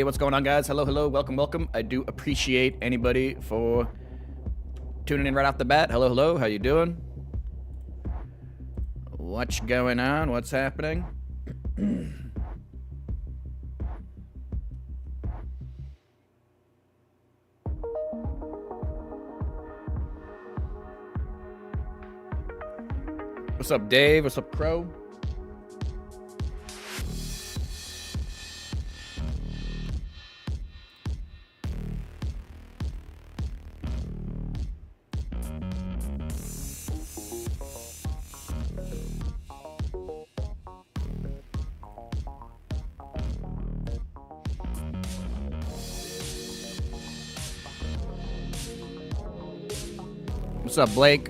what's going on, guys? Hello, hello, welcome, welcome. I do appreciate anybody for tuning in right off the bat. Hello, hello, how you doing? What's going on? What's happening? What's up, Dave? What's up, Crow? What's up, Blake?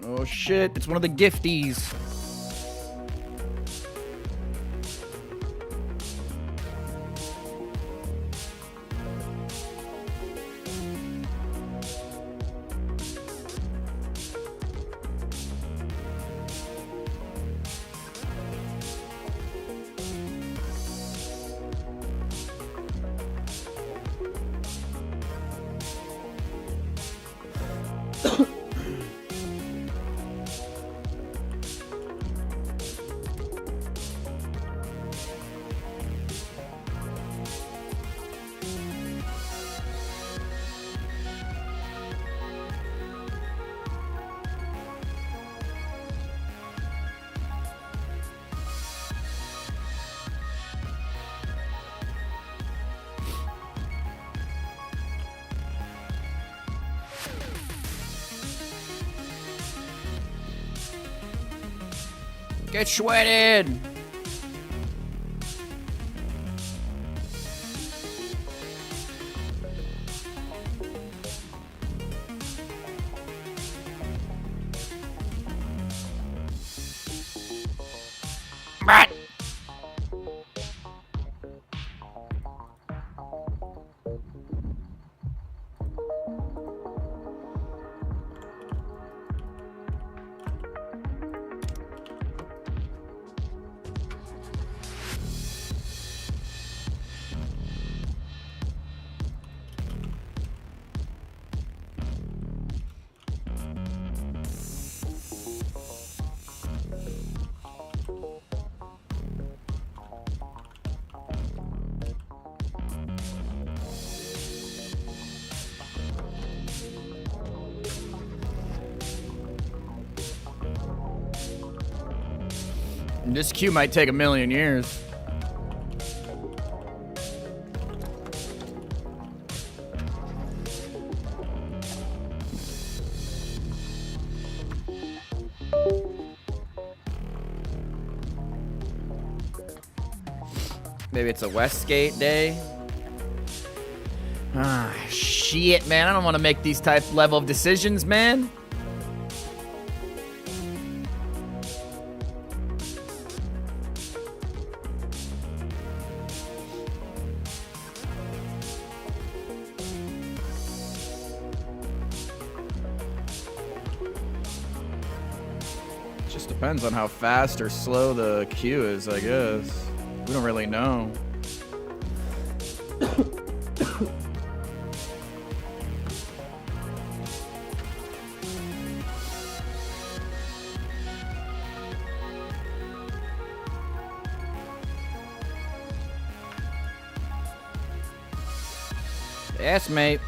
Oh shit, it's one of the gifties. Get shredded! Brat! This queue might take 1,000,000 years. Maybe it's a Westgate day. Ah, shit, man. I don't want to make these type level of decisions, man. Just depends on how fast or slow the queue is, I guess. We don't really know. Yes, mate.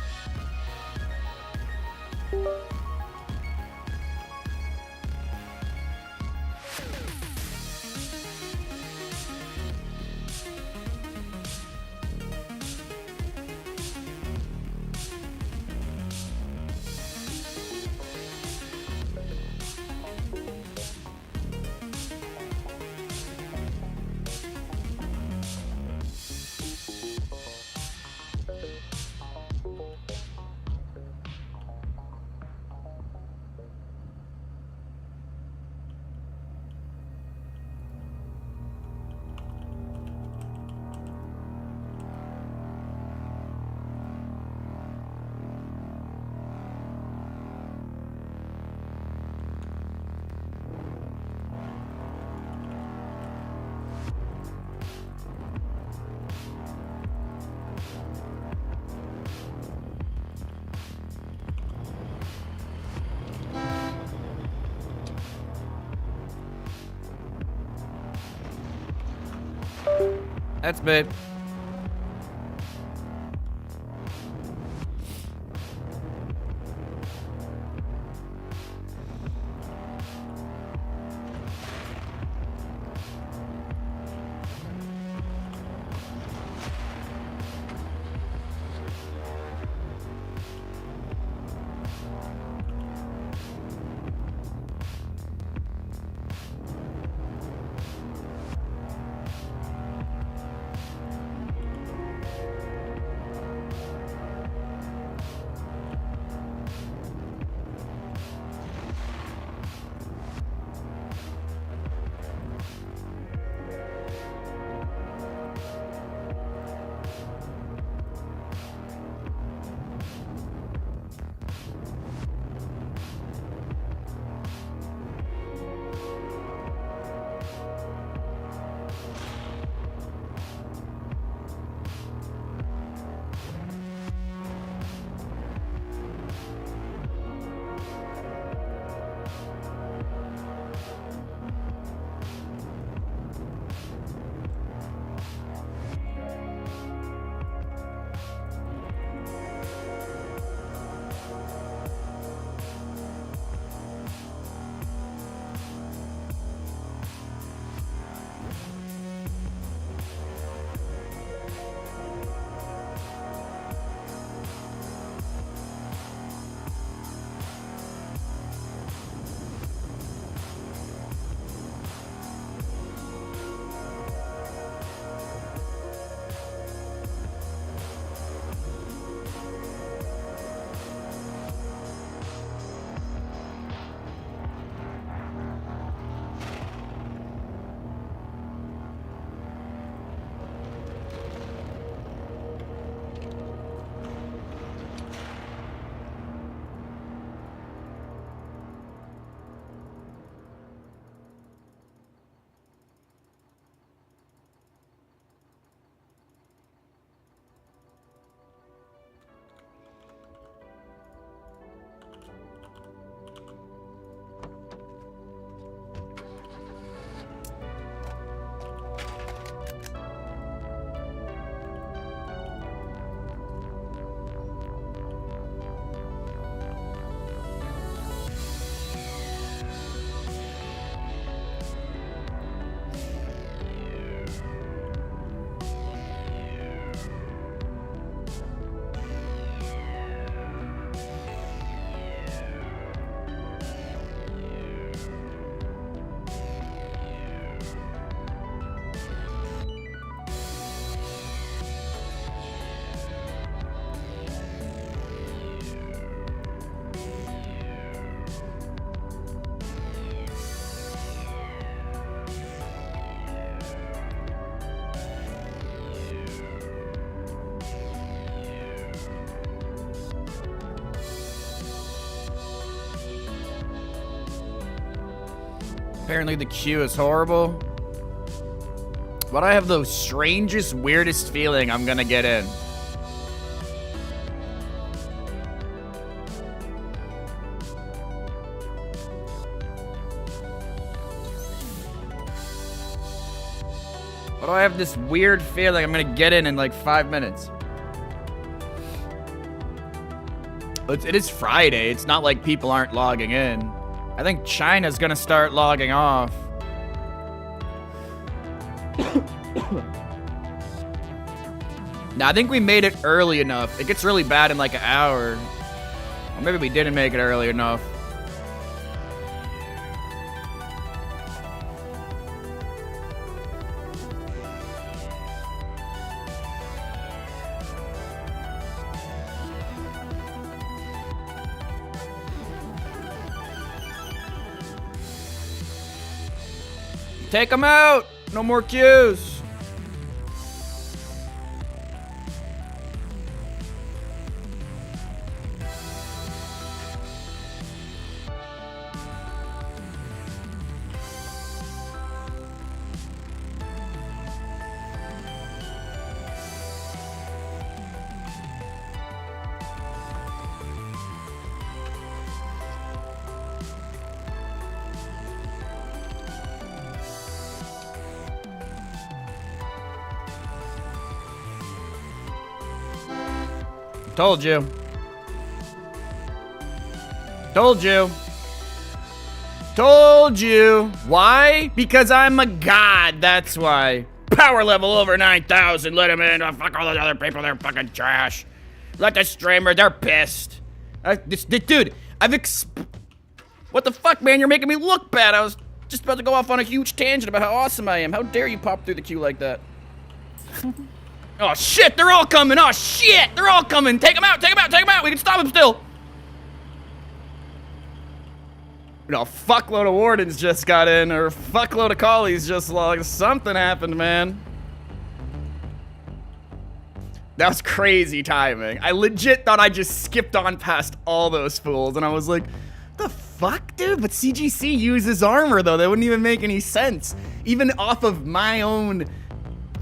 That's babe. Apparently the queue is horrible. But I have the strangest, weirdest feeling I'm gonna get in. But I have this weird feeling I'm gonna get in like 5 minutes. It is Friday. It's not like people aren't logging in. I think China's gonna start logging off. Now, I think we made it early enough. It gets really bad in like an hour. Or maybe we didn't make it early enough. Take them out! No more queues! Told you. Told you. Told you. Why? Because I'm a god, that's why. Power level over 9,000, let him in. Oh, fuck all those other people, they're fucking trash. Let the streamer, they're pissed. Dude, what the fuck, man? You're making me look bad. I was just about to go off on a huge tangent about how awesome I am. How dare you pop through the queue like that? Oh shit, they're all coming. Oh shit, they're all coming. Take them out, take them out, take them out. We can stop them still. You know, a fuckload of wardens just got in, or a fuckload of collies just logged. Something happened, man. That was crazy timing. I legit thought I just skipped on past all those fools, and I was like, the fuck, dude? But CGC uses armor, though. That wouldn't even make any sense. Even off of my own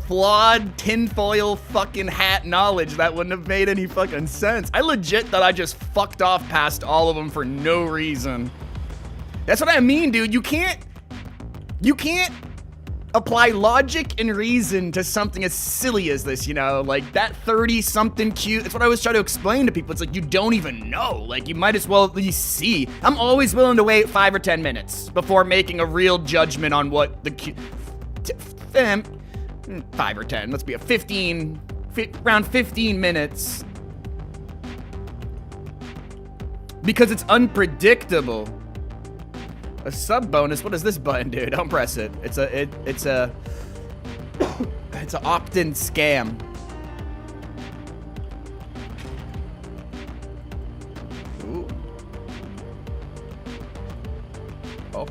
flawed tinfoil fucking hat knowledge, that wouldn't have made any fucking sense. I legit thought I just fucked off past all of them for no reason. That's what I mean, dude. You can't apply logic and reason to something as silly as this, you know? Like, that 30-something queue, that's what I was trying to explain to people. It's like, you don't even know. Like, you might as well at least see. I'm always willing to wait 5 or 10 minutes before making a real judgment on what the queue... 5 or 10, let's be around 15 minutes. Because it's unpredictable. A sub bonus, what does this button do? Don't press it. It's a opt-in scam. Ooh. Oh,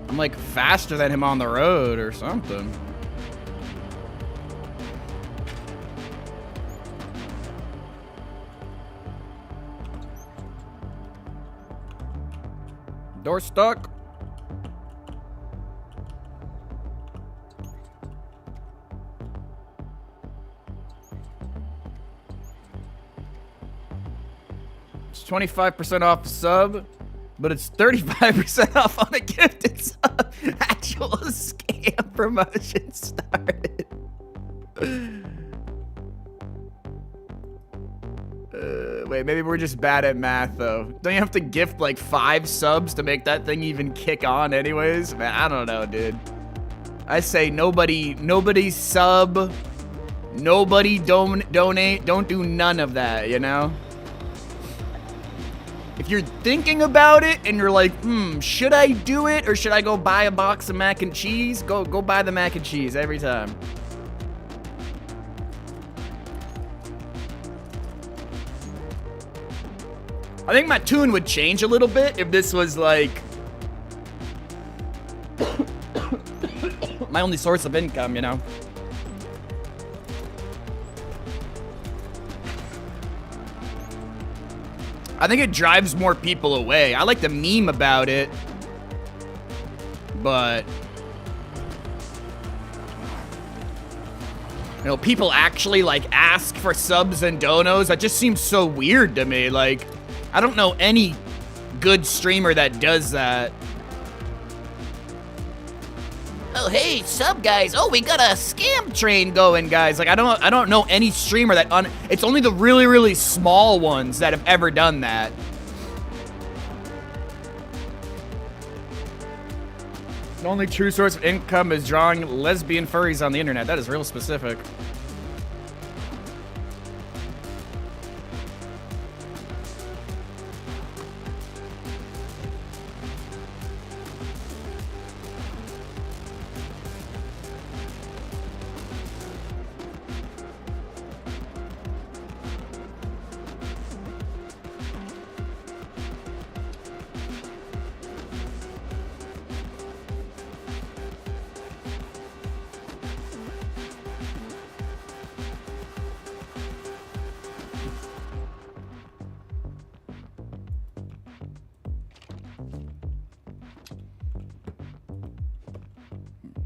I'm like faster than him on the road or something. Door stuck. It's 25% off the sub. But it's 35% off on a gifted sub. Actual scam promotion started. Wait, maybe we're just bad at math, though. Don't you have to gift like 5 subs to make that thing even kick on anyways? Man, I don't know, dude. I say nobody sub, nobody donate, don't do none of that, you know? If you're thinking about it and you're like, should I do it or should I go buy a box of mac and cheese? Go buy the mac and cheese every time. I think my tune would change a little bit if this was like my only source of income, you know? I think it drives more people away. I like the meme about it, but you know, people actually like ask for subs and donos. That just seems so weird to me. Like, I don't know any good streamer that does that. Oh, hey, sub guys. Oh, we got a scam train going, guys. Like, I don't know any streamer that it's only the really, really small ones that have ever done that. The only true source of income is drawing lesbian furries on the internet. That is real specific.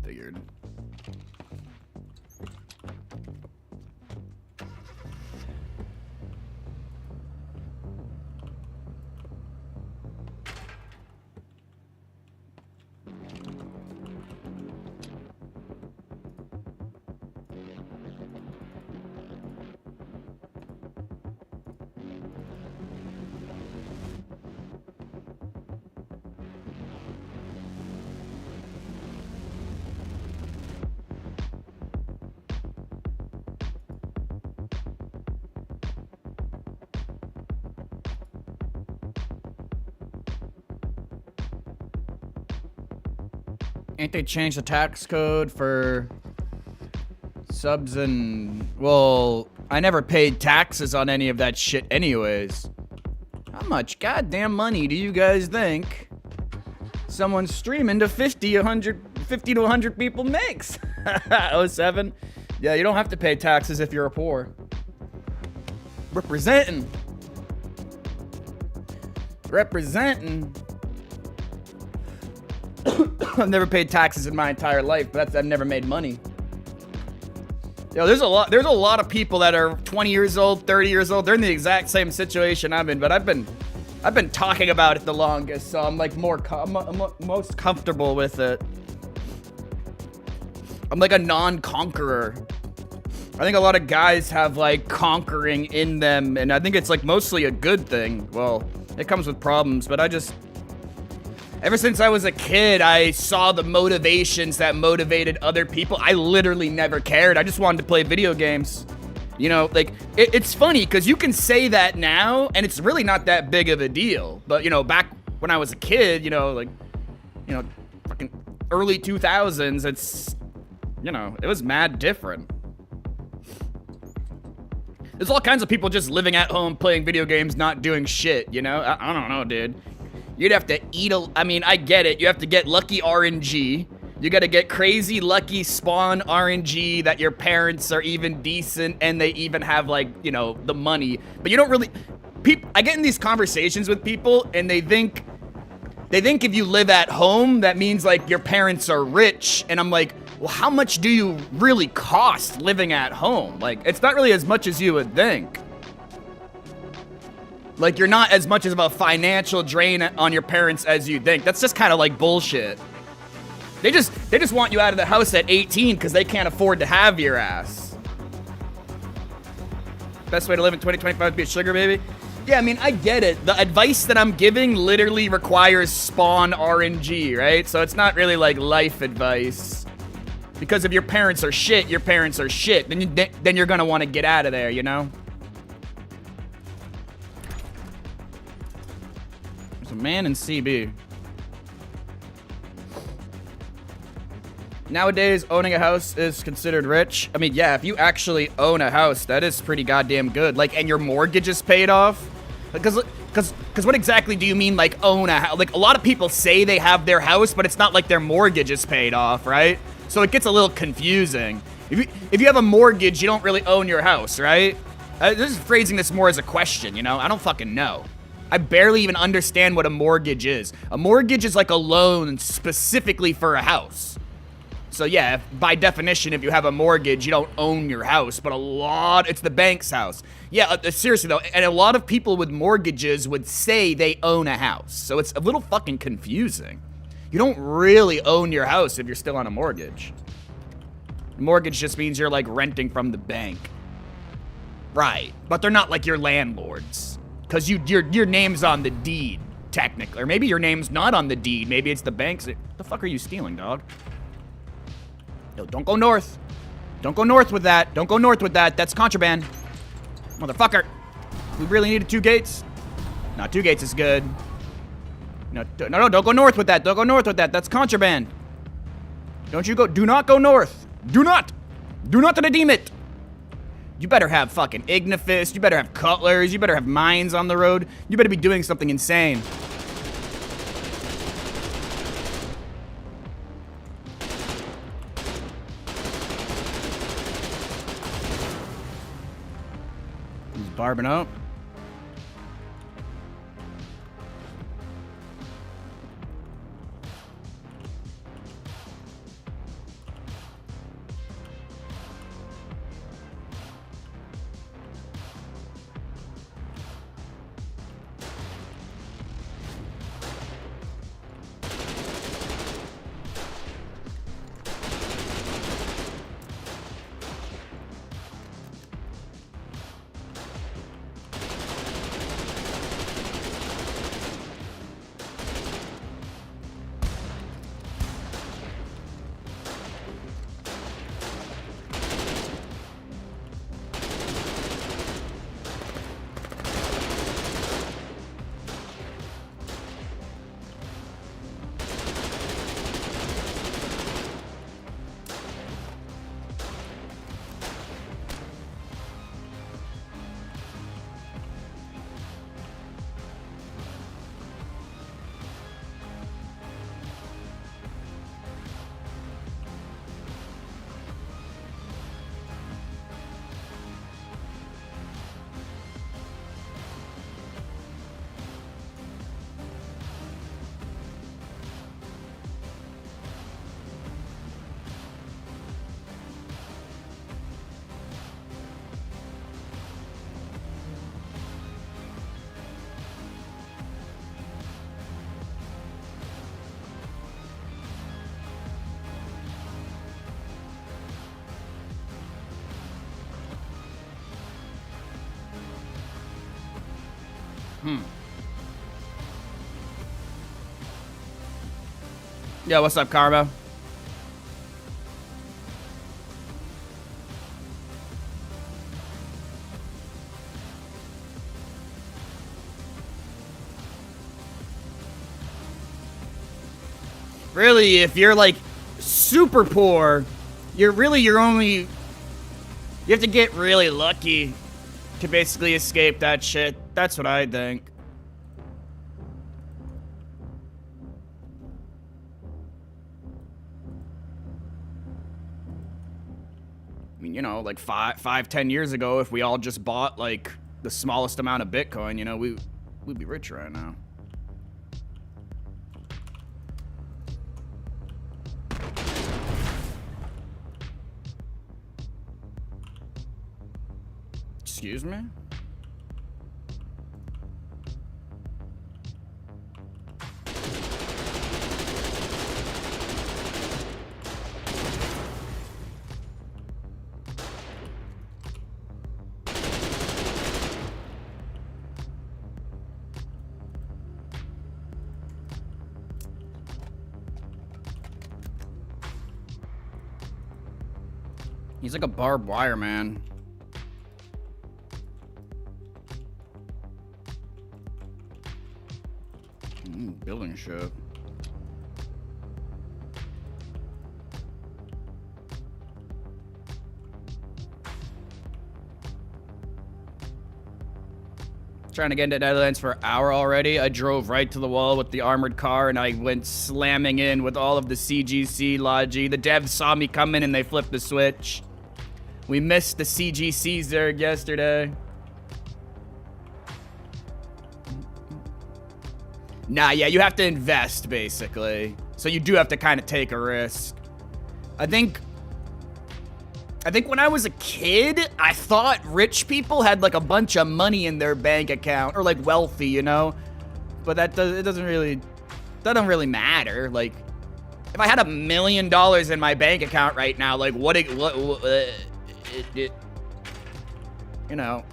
Figured. Ain't they changed the tax code for subs and... Well, I never paid taxes on any of that shit anyways. How much goddamn money do you guys think someone streaming to 50 to 100 people makes? Oh 07? Yeah, you don't have to pay taxes if you're poor. Representing. I've never paid taxes in my entire life, but I've never made money. Yo, there's a lot of people that are 20 years old, 30 years old. They're in the exact same situation I'm in, but I've been talking about it the longest, so I'm like most comfortable with it. I'm like a non-conqueror. I think a lot of guys have like conquering in them, and I think it's like mostly a good thing. Well, it comes with problems, but ever since I was a kid, I saw the motivations that motivated other people. I literally never cared. I just wanted to play video games. You know, like, it's funny because you can say that now, and it's really not that big of a deal. But, you know, back when I was a kid, fucking early 2000s, it was mad different. There's all kinds of people just living at home, playing video games, not doing shit, you know? I don't know, dude. You'd have to I get it. You have to get lucky RNG. You gotta get crazy lucky spawn RNG that your parents are even decent and they even have, like, the money. But you don't really... I get in these conversations with people and they think if you live at home, that means, like, your parents are rich. And I'm like, well, how much do you really cost living at home? Like, it's not really as much as you would think. Like, you're not as much of a financial drain on your parents as you think. That's just kind of like bullshit. They just want you out of the house at 18 because they can't afford to have your ass. Best way to live in 2025 is be a sugar baby? Yeah, I mean, I get it. The advice that I'm giving literally requires spawn RNG, right? So it's not really like life advice. Because if your parents are shit, your parents are shit. Then you're gonna want to get out of there, you know? There's a man in CB. Nowadays, owning a house is considered rich. I mean, yeah, if you actually own a house, that is pretty goddamn good. Like, and your mortgage is paid off. Because what exactly do you mean, like, own a house? Like, a lot of people say they have their house, but it's not like their mortgage is paid off, right? So it gets a little confusing. If you have a mortgage, you don't really own your house, right? This is phrasing this more as a question, you know? I don't fucking know. I barely even understand what a mortgage is. A mortgage is like a loan specifically for a house. So yeah, by definition, if you have a mortgage, you don't own your house, but it's the bank's house. Yeah, seriously though, and a lot of people with mortgages would say they own a house. So it's a little fucking confusing. You don't really own your house if you're still on a mortgage. Mortgage just means you're like renting from the bank. Right, but they're not like your landlords. Because your name's on the deed, technically. Or maybe your name's not on the deed. Maybe it's the bank's. What the fuck are you stealing, dog? Yo, don't go north. Don't go north with that. Don't go north with that. That's contraband. Motherfucker. We really needed 2 gates? No, 2 gates is good. No, don't go north with that. Don't go north with that. That's contraband. Do not go north. Do not redeem it. You better have fucking Ignifist. You better have Cutlers. You better have mines on the road. You better be doing something insane. He's barbing up. Yo, what's up, Karma? Really, if you're like super poor, you're only, you have to get really lucky to basically escape that shit. That's what I think. I mean, you know, like 10 years ago, if we all just bought like the smallest amount of Bitcoin, you know, we'd be rich right now. Excuse me? He's like a barbed wire man. Building shit. Trying to get into Netherlands for an hour already. I drove right to the wall with the armored car and I went slamming in with all of the CGC Logi. The devs saw me coming and they flipped the switch. We missed the CGC Zerg yesterday. Nah, yeah, you have to invest, basically. So you do have to kind of take a risk. I think when I was a kid, I thought rich people had, like, a bunch of money in their bank account. Or, like, wealthy, you know? But it doesn't really matter. Like, if I had $1 million in my bank account right now, like, you know...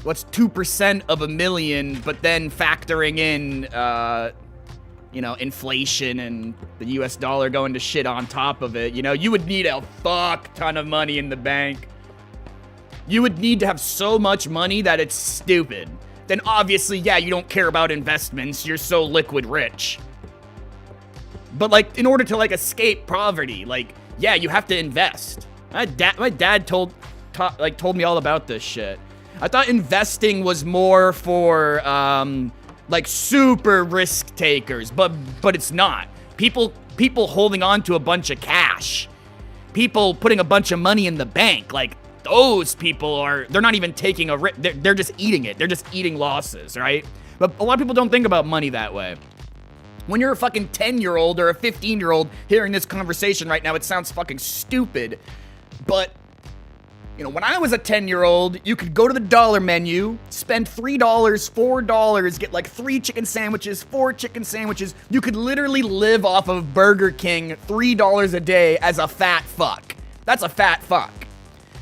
What's 2% of a million, but then factoring in, you know, inflation and the US dollar going to shit on top of it, you know, you would need a fuck ton of money in the bank. You would need to have so much money that it's stupid. Then obviously, yeah, you don't care about investments, you're so liquid rich. But, like, in order to, like, escape poverty, like, yeah, you have to invest. My dad told me all about this shit. I thought investing was more for, like, super risk takers, but it's not. People holding on to a bunch of cash. People putting a bunch of money in the bank. Like, those people they're not even taking a risk. They're just eating it. They're just eating losses, right? But a lot of people don't think about money that way. When you're a fucking 10-year-old or a 15-year-old hearing this conversation right now, it sounds fucking stupid. But... you know, when I was a 10-year-old, you could go to the dollar menu, spend $3, $4, get like 3 chicken sandwiches, 4 chicken sandwiches. You could literally live off of Burger King $3 a day as a fat fuck. That's a fat fuck.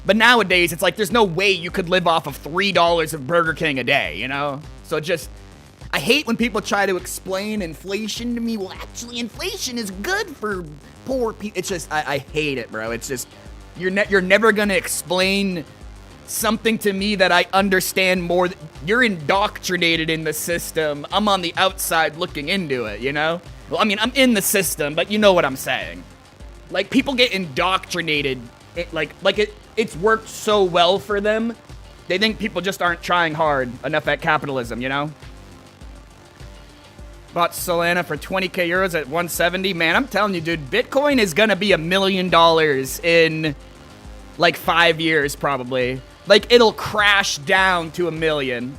But nowadays, it's like there's no way you could live off of $3 of Burger King a day, you know? So just, I hate when people try to explain inflation to me. Well, actually, inflation is good for poor people. It's just, I hate it, bro. It's just... You're never gonna explain something to me that I understand more. You're indoctrinated in the system. I'm on the outside looking into it, you know? Well, I mean, I'm in the system, but you know what I'm saying. Like, people get indoctrinated. It's worked so well for them. They think people just aren't trying hard enough at capitalism, you know? Bought Solana for 20k euros at 170. Man, I'm telling you, dude, Bitcoin is gonna be $1 million in... like 5 years, probably. Like, it'll crash down to $1 million.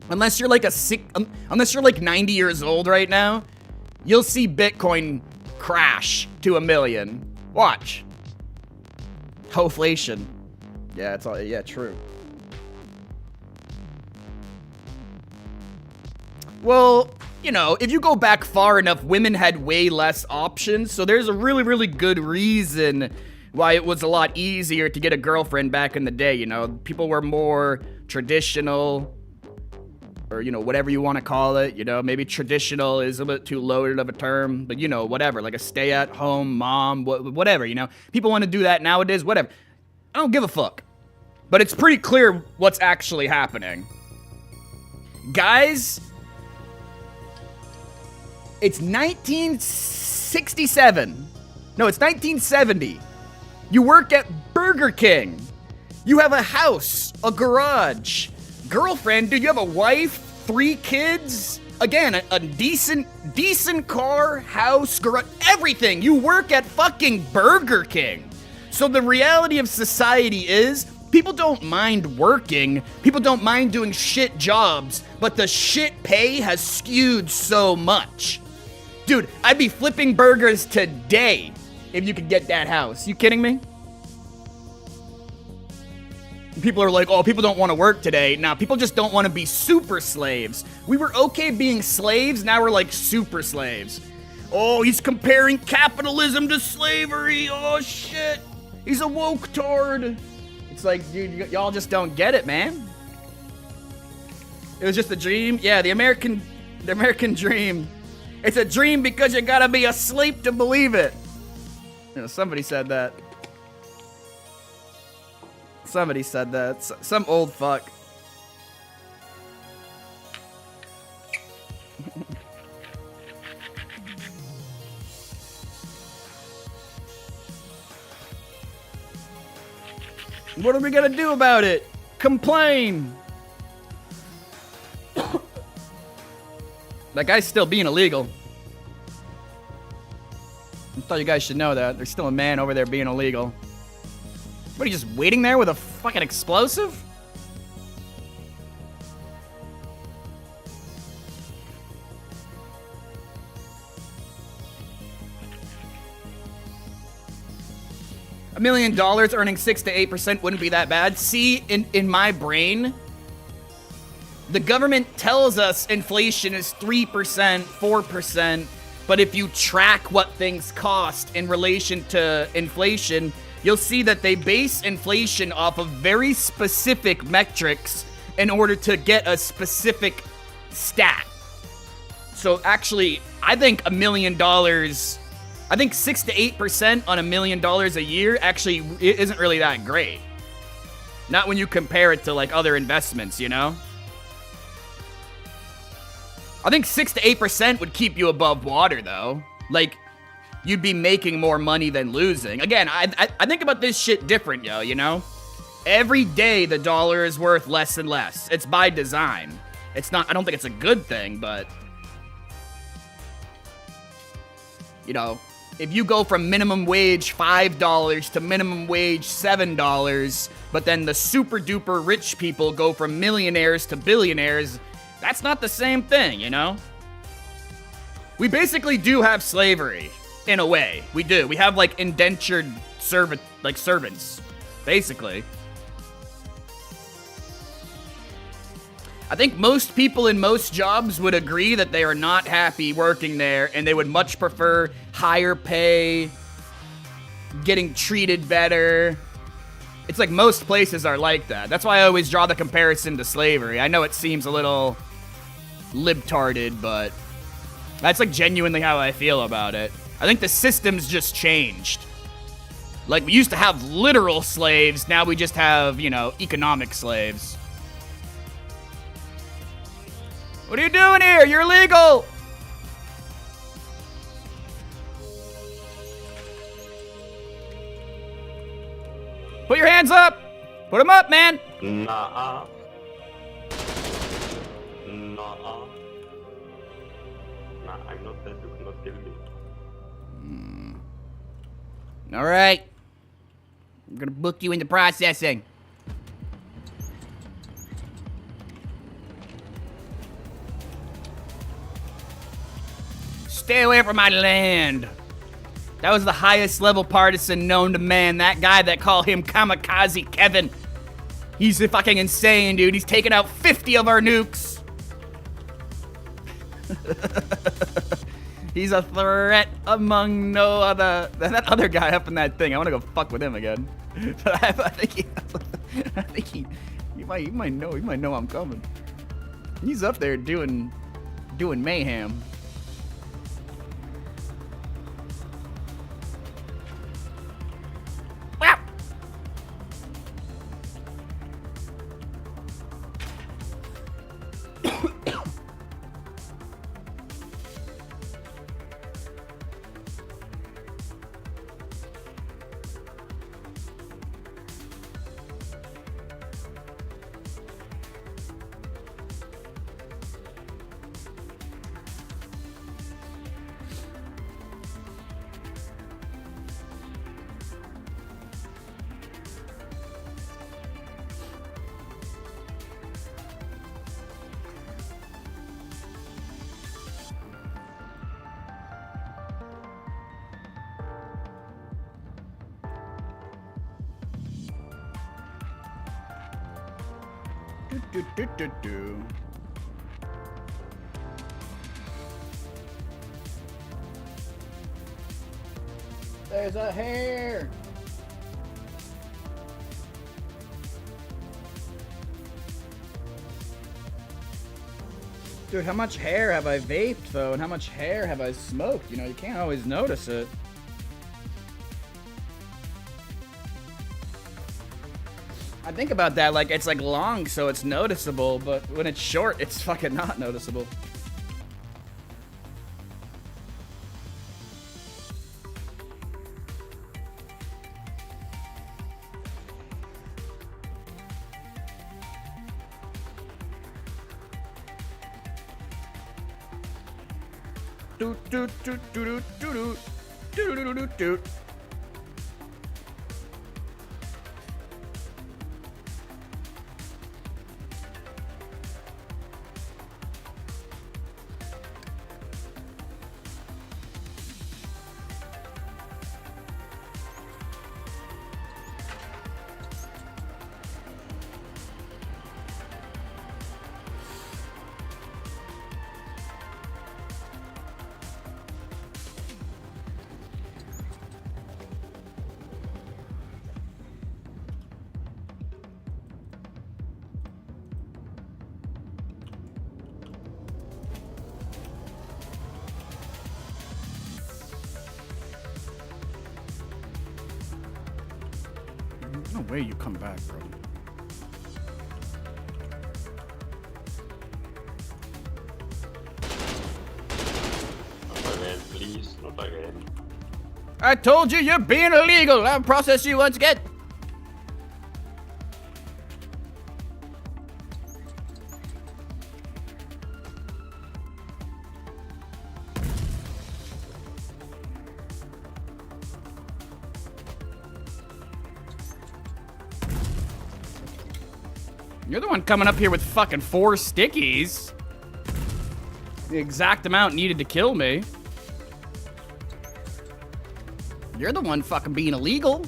Unless you're like unless you're like 90 years old right now, you'll see Bitcoin crash to $1 million. Watch. Hoflation. Yeah, it's all, yeah, true. Well, you know, if you go back far enough, women had way less options, so there's a really, really good reason why it was a lot easier to get a girlfriend back in the day, you know? People were more traditional, or, you know, whatever you want to call it, you know? Maybe traditional is a bit too loaded of a term, but, you know, whatever, like a stay-at-home mom, whatever, you know? People want to do that nowadays, whatever. I don't give a fuck. But it's pretty clear what's actually happening. Guys, it's 1967. No, it's 1970. You work at Burger King. You have a house, a garage, girlfriend, dude, you have a wife, 3 kids. Again, a decent car, house, garage, everything. You work at fucking Burger King. So the reality of society is, people don't mind working, people don't mind doing shit jobs, but the shit pay has skewed so much. Dude, I'd be flipping burgers today if you could get that house. You kidding me? People are like, oh, people don't want to work today. Nah, people just don't want to be super slaves. We were okay being slaves, now we're like super slaves. Oh, he's comparing capitalism to slavery. Oh, shit. He's a woke tard. It's like, dude, y'all just don't get it, man. It was just a dream. Yeah, the American dream. It's a dream because you gotta be asleep to believe it. You know, somebody said that. Somebody said that. Some old fuck. What are we gonna do about it? Complain! That guy's still being illegal. I thought you guys should know that. There's still a man over there being illegal. What, are you just waiting there with a fucking explosive? $1 million earning 6 to 8% wouldn't be that bad. See, in my brain, the government tells us inflation is 3%, 4%, but if you track what things cost in relation to inflation, you'll see that they base inflation off of very specific metrics in order to get a specific stat. So actually, I think $1 million, I think 6 to 8% on $1 million a year actually isn't really that great. Not when you compare it to like other investments, you know? I think 6 to 8% would keep you above water though. Like, you'd be making more money than losing. Again, I think about this shit different, yo, you know? Every day the dollar is worth less and less. It's by design. It's not, I don't think it's a good thing, but you know, if you go from minimum wage $5 to minimum wage $7, but then the super duper rich people go from millionaires to billionaires, that's not the same thing, you know? We basically do have slavery, in a way. We do. We have like indentured servants, basically. I think most people in most jobs would agree that they are not happy working there and they would much prefer higher pay, getting treated better. It's like most places are like that. That's why I always draw the comparison to slavery. I know it seems a little libtarded, but that's like genuinely how I feel about it. I think the system's just changed. Like, we used to have literal slaves, now we just have, you know, economic slaves. What are you doing here? You're illegal! Put your hands up! Put them up, man! Nah. Nah, I'm not dead. You cannot kill me. Alright. I'm gonna book you into processing. Stay away from my land. That was the highest level partisan known to man. That guy that called him Kamikaze Kevin. He's fucking insane, dude. He's taken out 50 of our nukes. He's a threat among no other. That other guy up in that thing. I want to go fuck with him again. But I think he might know I'm coming. He's up there doing mayhem. Wow. Do. There's a hair. Dude, how much hair have I vaped though, and how much hair have I smoked? You know, you can't always notice it. I think about that like it's like long, so it's noticeable, but when it's short, it's fucking not noticeable. Do do do do do do do do do do. No way you come back, bro. Not again, please, not again. I told you you're being illegal. I'll process you once again. You're the one coming up here with fucking 4 stickies. The exact amount needed to kill me. You're the one fucking being illegal.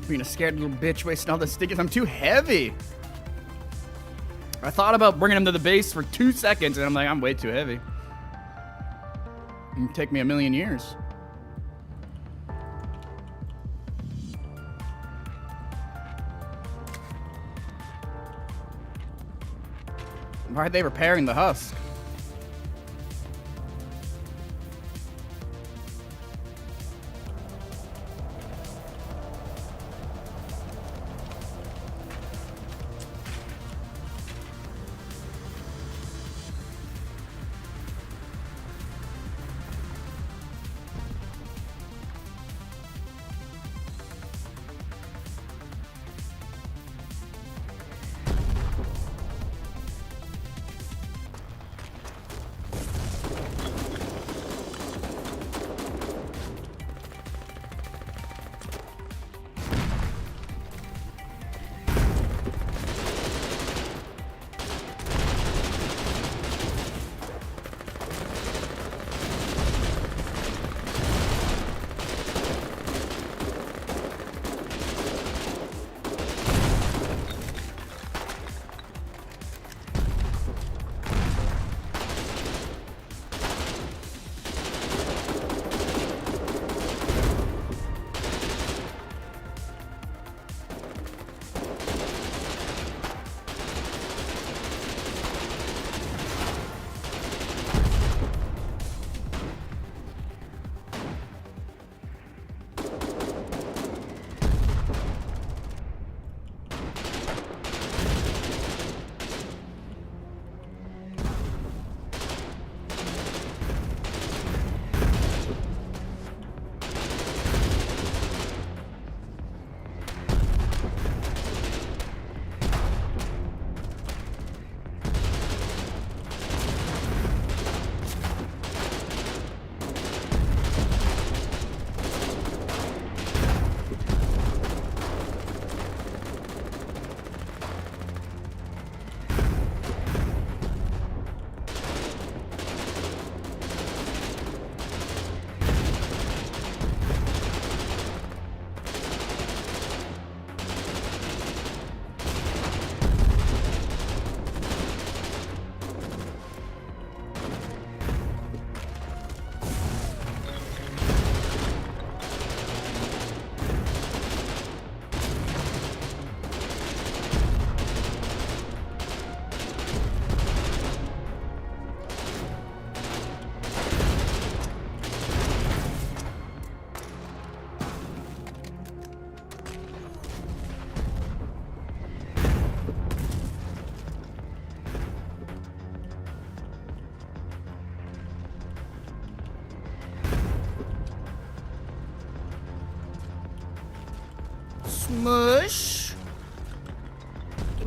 Being a scared little bitch wasting all the stickies. I'm too heavy. I thought about bringing him to the base for 2 seconds and I'm like, I'm way too heavy. It'd take me a million years. Why are they repairing the husk?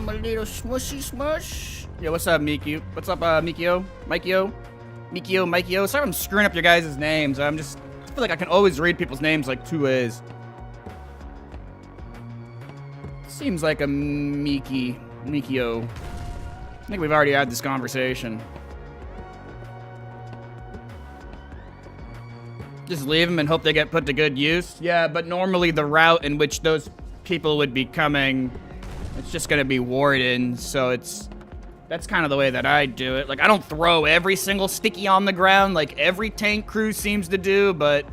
my little smushy smush. Yo, what's up, Mikio? What's up, Mikio? Mikio? Mikio? Sorry I'm screwing up your guys' names. I feel like I can always read people's names like 2 ways. Seems like a Mikio. I think we've already had this conversation. Just leave them and hope they get put to good use? Yeah, but normally the route in which those people would be coming, it's just gonna be wardens, so that's kind of the way that I do it. Like, I don't throw every single sticky on the ground like every tank crew seems to do, but,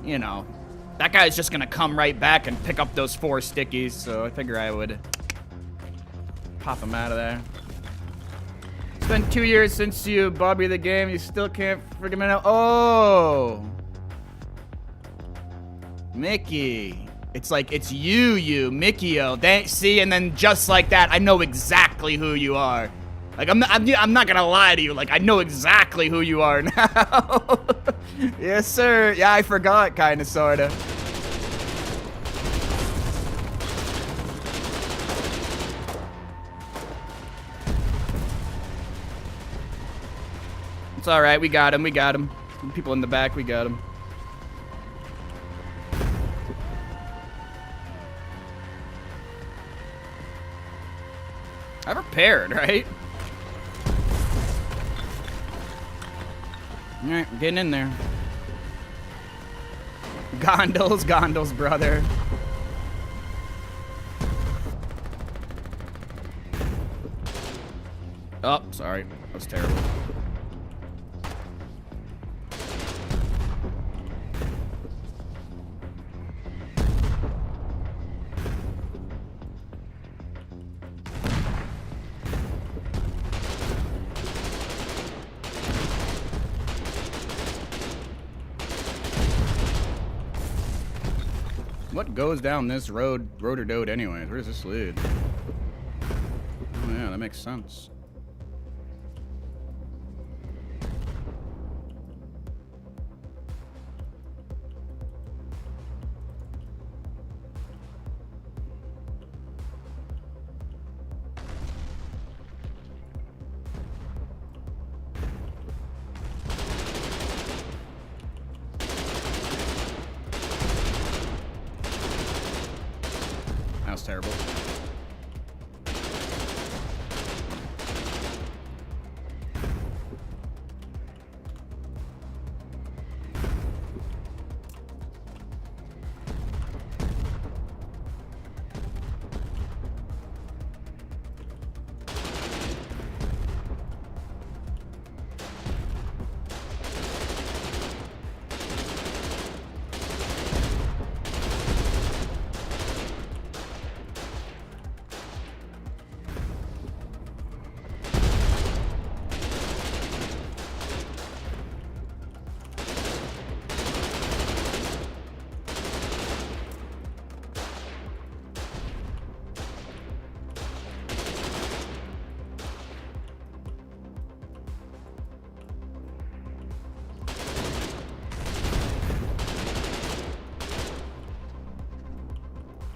you know, that guy's just gonna come right back and pick up those 4 stickies, so I figure I would pop them out of there. It's been 2 years since you Bobby the game. You still can't figure me out. Oh, Mickey. It's like it's you, Mikio. See, and then just like that, I know exactly who you are. Like I'm not gonna lie to you. Like I know exactly who you are now. Yes, sir. Yeah, I forgot, kinda, sorta. It's alright, we got him. People in the back, we got him. I prepared, right? Alright, I'm getting in there. Gondols, brother. Oh, sorry. That was terrible. What goes down this rotor-dode anyways? Where does this lead? Oh yeah, that makes sense. That was terrible.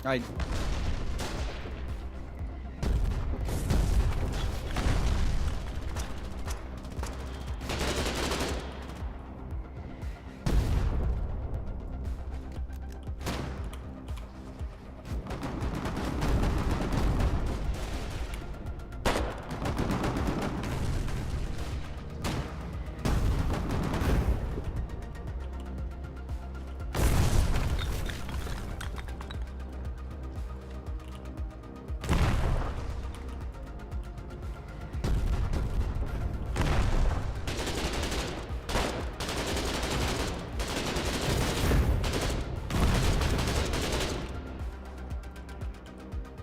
I...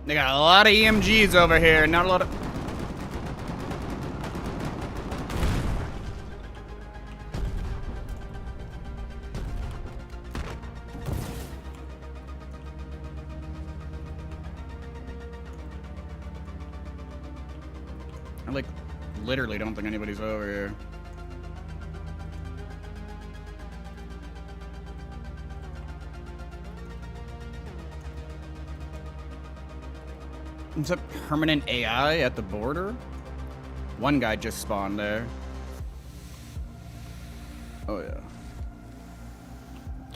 They got a lot of EMGs over here, not a lot of... I, like, literally don't think anybody's over here. Is that permanent AI at the border? One guy just spawned there. Oh, yeah.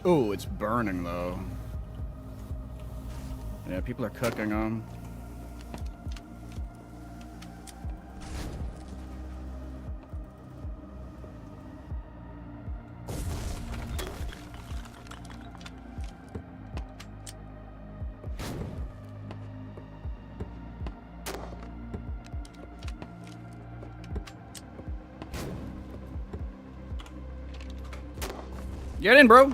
Oh, it's burning, though. Yeah, people are cooking them. Get in, bro.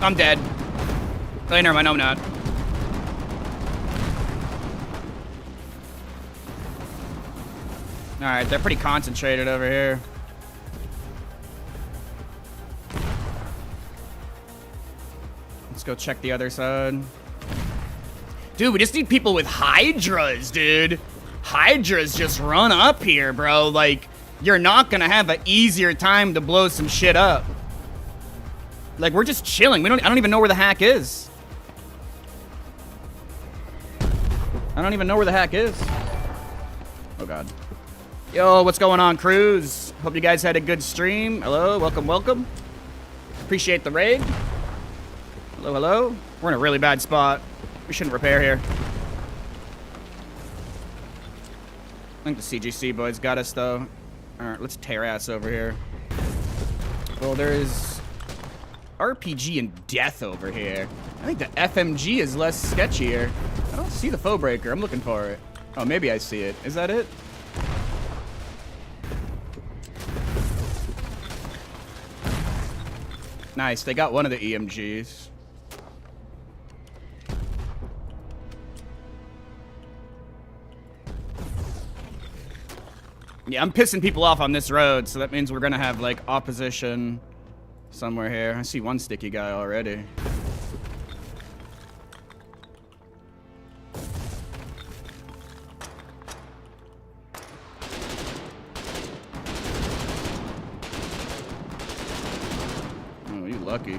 I'm dead. Oh, never mind, no, I'm not. Alright, they're pretty concentrated over here. Let's go check the other side. Dude, we just need people with Hydras, dude. Hydras just run up here, bro. Like, you're not gonna have an easier time to blow some shit up. Like, we're just chilling. I don't even know where the hack is. I don't even know where the hack is. Oh, God. Yo, what's going on, Cruz? Hope you guys had a good stream. Hello, welcome, welcome. Appreciate the raid. Hello, hello. We're in a really bad spot. We shouldn't repair here. I think the CGC boys got us, though. All right, let's tear ass over here. Well, there is RPG and death over here. I think the FMG is less sketchier. I don't see the foe breaker. I'm looking for it. Oh, maybe I see it. Is that it? Nice. They got one of the EMGs. Yeah, I'm pissing people off on this road, so that means we're gonna have, like, opposition somewhere here. I see one sticky guy already. Oh, you lucky.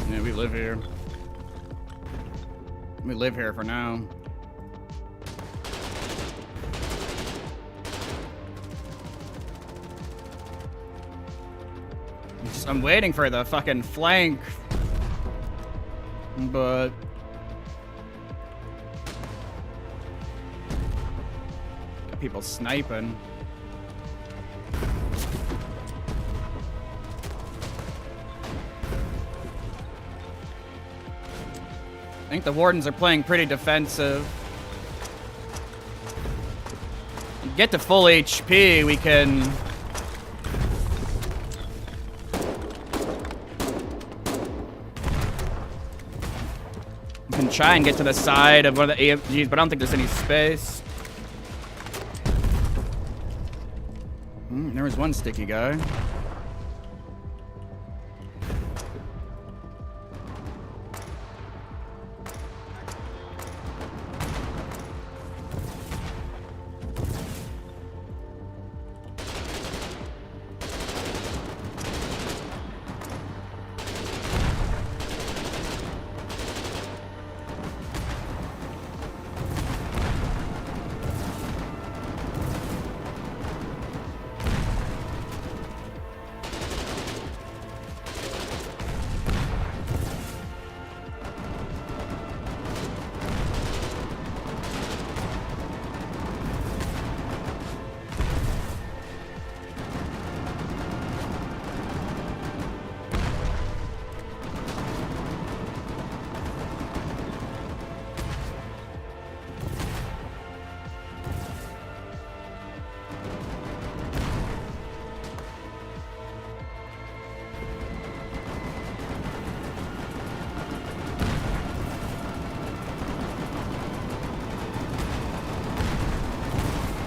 Yeah, we live here. We live here for now. I'm waiting for the fucking flank. But got people sniping. I think the Wardens are playing pretty defensive. Get to full HP, we can... try and get to the side of one of the AFGs, but I don't think there's any space. There was one sticky guy.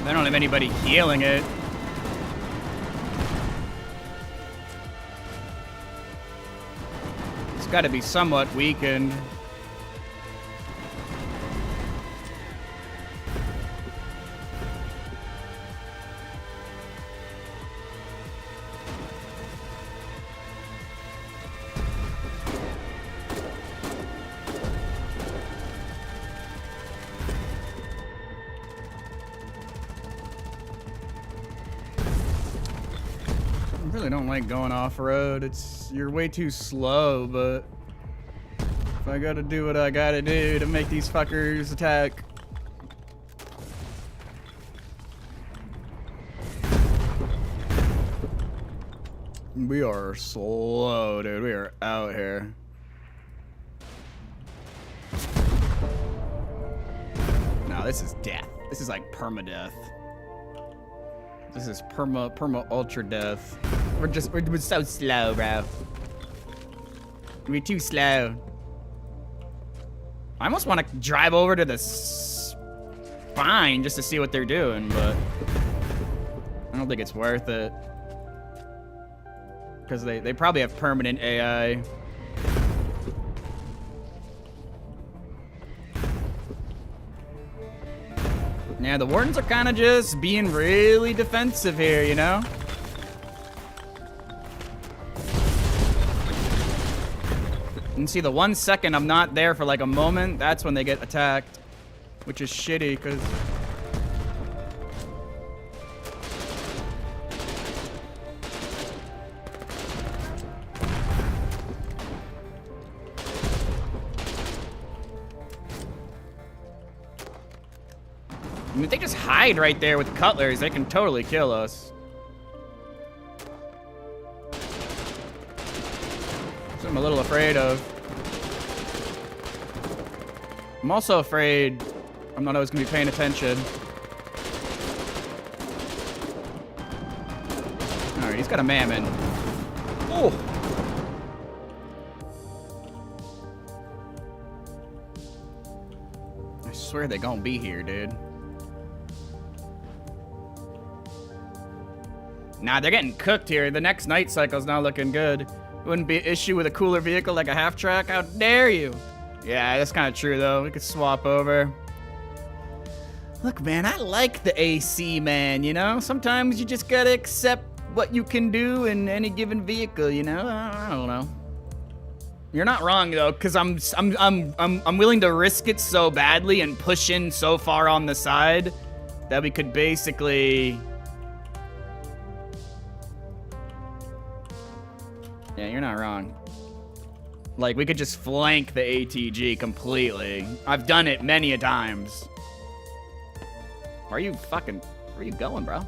I don't have anybody healing it. It's got to be somewhat weakened. I really don't like going off-road. You're way too slow, but if I gotta do what I gotta do to make these fuckers attack. We are slow, dude. We are out here. No, this is death. This is like permadeath. This is perma ultra death. We're so slow, bro. We're too slow. I almost want to drive over to the spine just to see what they're doing, but I don't think it's worth it. Because they probably have permanent AI. Yeah, the Wardens are kind of just being really defensive here, you know? And see, the 1 second I'm not there for like a moment, that's when they get attacked. Which is shitty, because... I mean, if they just hide right there with cutlers, they can totally kill us. That's what I'm a little afraid of. I'm also afraid I'm not always going to be paying attention. Alright, he's got a Mammon. Oh! I swear they're going to be here, dude. Nah, they're getting cooked here. The next night cycle's not looking good. Wouldn't be an issue with a cooler vehicle like a half-track. How dare you? Yeah, that's kind of true, though. We could swap over. Look, man, I like the AC, man, you know? Sometimes you just gotta accept what you can do in any given vehicle, you know? I don't know. You're not wrong, though, because I'm willing to risk it so badly and push in so far on the side that we could basically... Yeah, you're not wrong. Like, we could just flank the ATG completely. I've done it many a times. Where are you going, bro?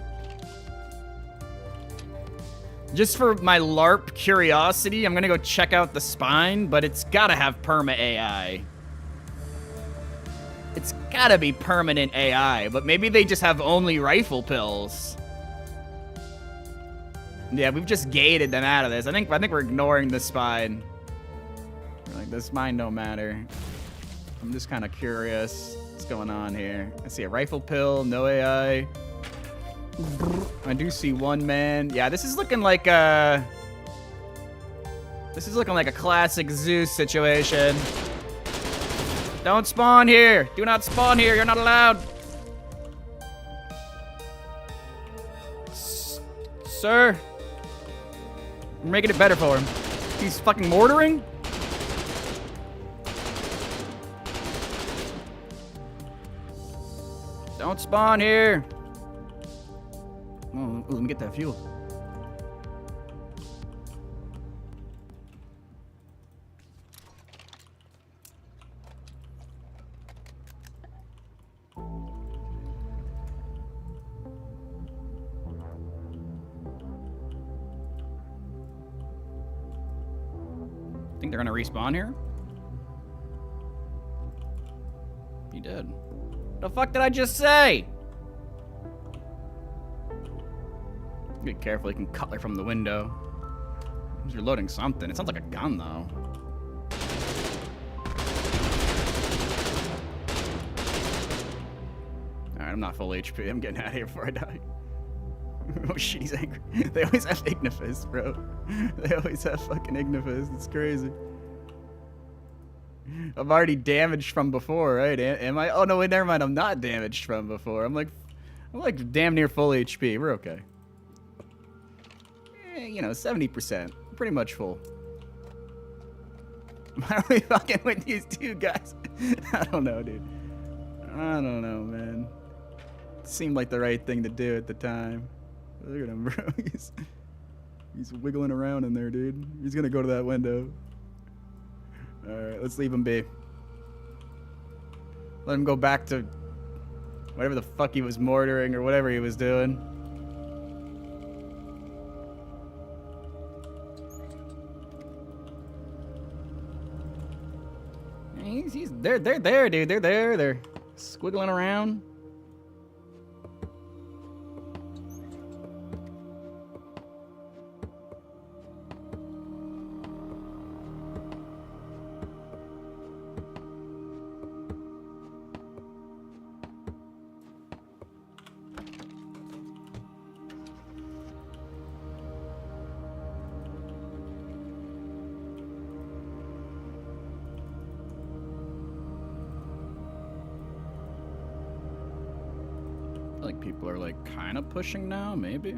Just for my LARP curiosity, I'm gonna go check out the spine, but it's gotta have perma AI. It's gotta be permanent AI, but maybe they just have only rifle pills. Yeah, we've just gated them out of this. I think we're ignoring the spine. Like, the spine don't matter. I'm just kind of curious what's going on here. I see a rifle pill, no AI. I do see one man. Yeah, this is looking like a classic Zeus situation. Don't spawn here. Do not spawn here. You're not allowed. Sir. We're making it better for him. He's fucking mortaring? Don't spawn here. Oh, let me get that fuel. Think they're gonna respawn here? He did. The fuck did I just say? Be careful, you can cutler from the window. You're loading something. It sounds like a gun, though. Alright, Alright, I'm not full HP. I'm getting out of here before I die. Oh shit, he's angry. They always have Igniphus, bro. They always have fucking Igniphus. It's crazy. I'm already damaged from before, right? Am I? Oh no, wait, never mind. I'm not damaged from before. I'm like damn near full HP. We're okay. You know, 70%. Pretty much full. Why are we fucking with these two guys? I don't know, dude. I don't know, man. Seemed like the right thing to do at the time. Look at him, bro. He's wiggling around in there, dude. He's gonna go to that window. Alright, let's leave him be. Let him go back to whatever the fuck he was mortaring or whatever he was doing. They're there, dude. They're there. They're squiggling around. Like people are like kind of pushing now, maybe.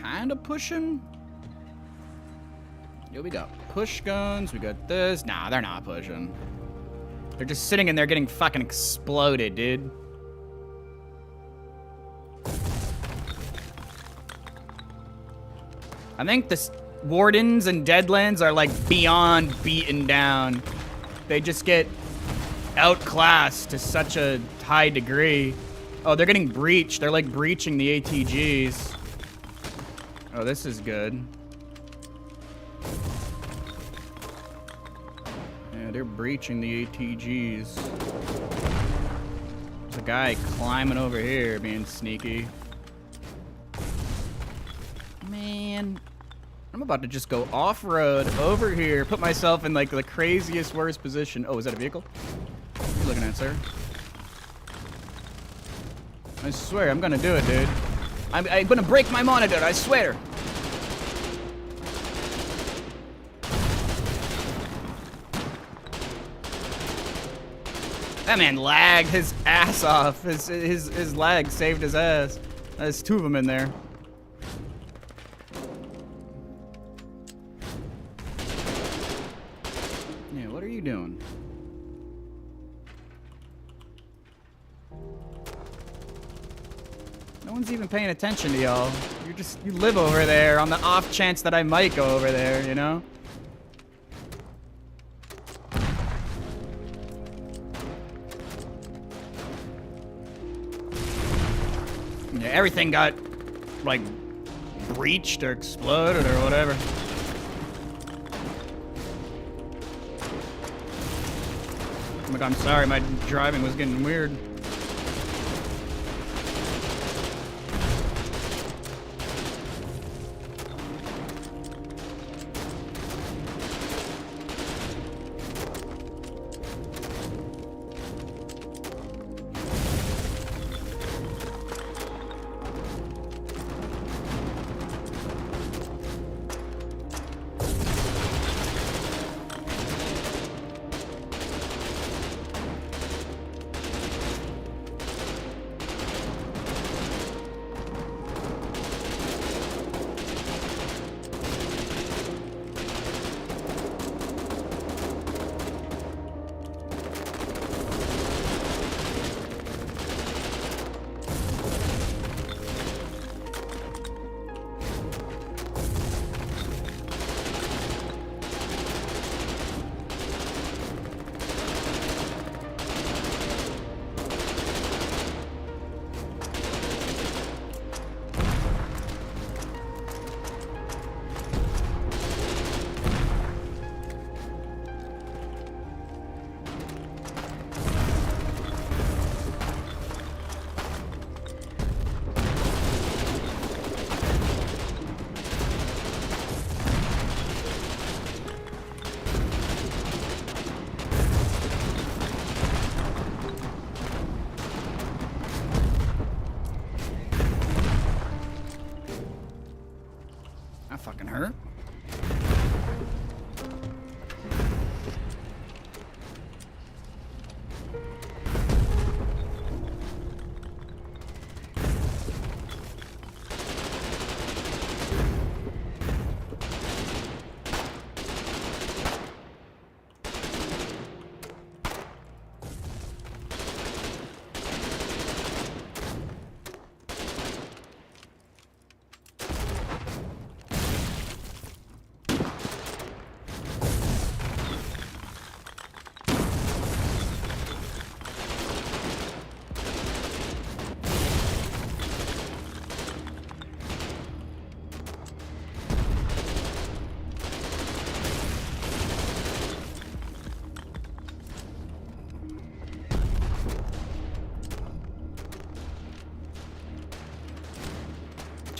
Kind of pushing. Yeah, we got push guns. We got this. Nah, they're not pushing. They're just sitting in there getting fucking exploded, dude. I think this Wardens and Deadlands are like beyond beaten down. They just get outclassed to such a high degree. Oh, they're getting breached. They're like breaching the ATGs. Oh, this is good. Yeah, they're breaching the ATGs. There's a guy climbing over here being sneaky. Man. I'm about to just go off-road over here, put myself in like the craziest, worst position. Oh, is that a vehicle? What are you looking at, sir? I swear, I'm gonna do it, dude. I'm gonna break my monitor, I swear. That man lagged his ass off. His lag saved his ass. There's two of them in there. What are you doing? No one's even paying attention to y'all. You live over there on the off chance that I might go over there, you know? Yeah, everything got, like, breached or exploded or whatever. Oh my god, I'm sorry, my driving was getting weird.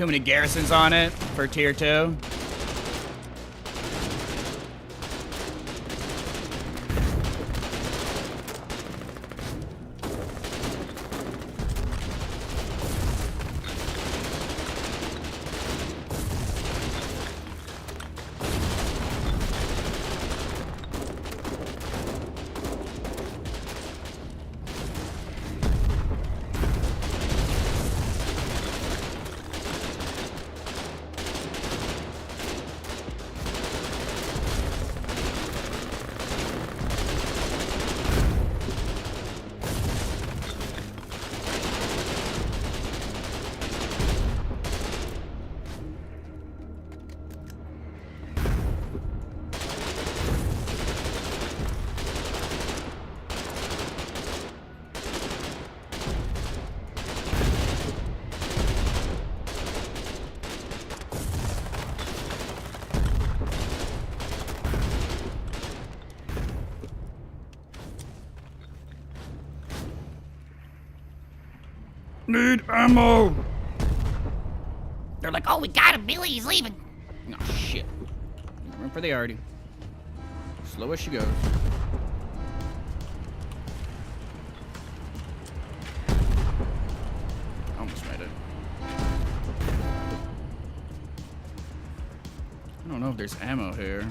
Too many garrisons on it for tier 2. Need ammo! They're like, oh, we got him, Billy, he's leaving. Oh, shit. Run for the Artie. Slow as she goes. Almost made it. I don't know if there's ammo here.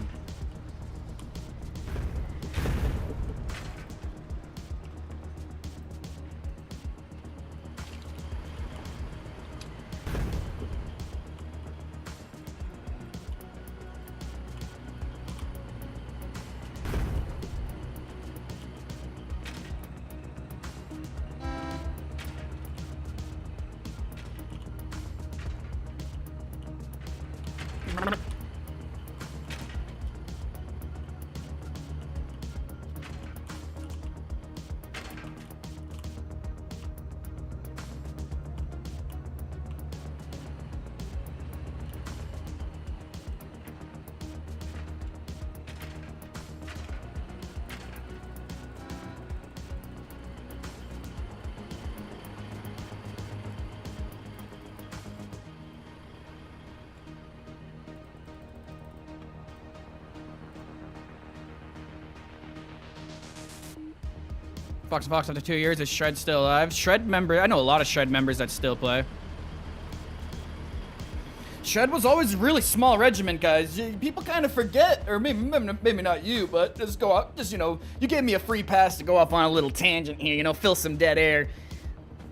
Fox and Fox after 2 years. Is Shred still alive? Shred member. I know a lot of Shred members that still play. Shred was always a really small regiment, guys. People kind of forget, or maybe not you, but just go out. Just, you know, you gave me a free pass to go off on a little tangent here, you know, fill some dead air.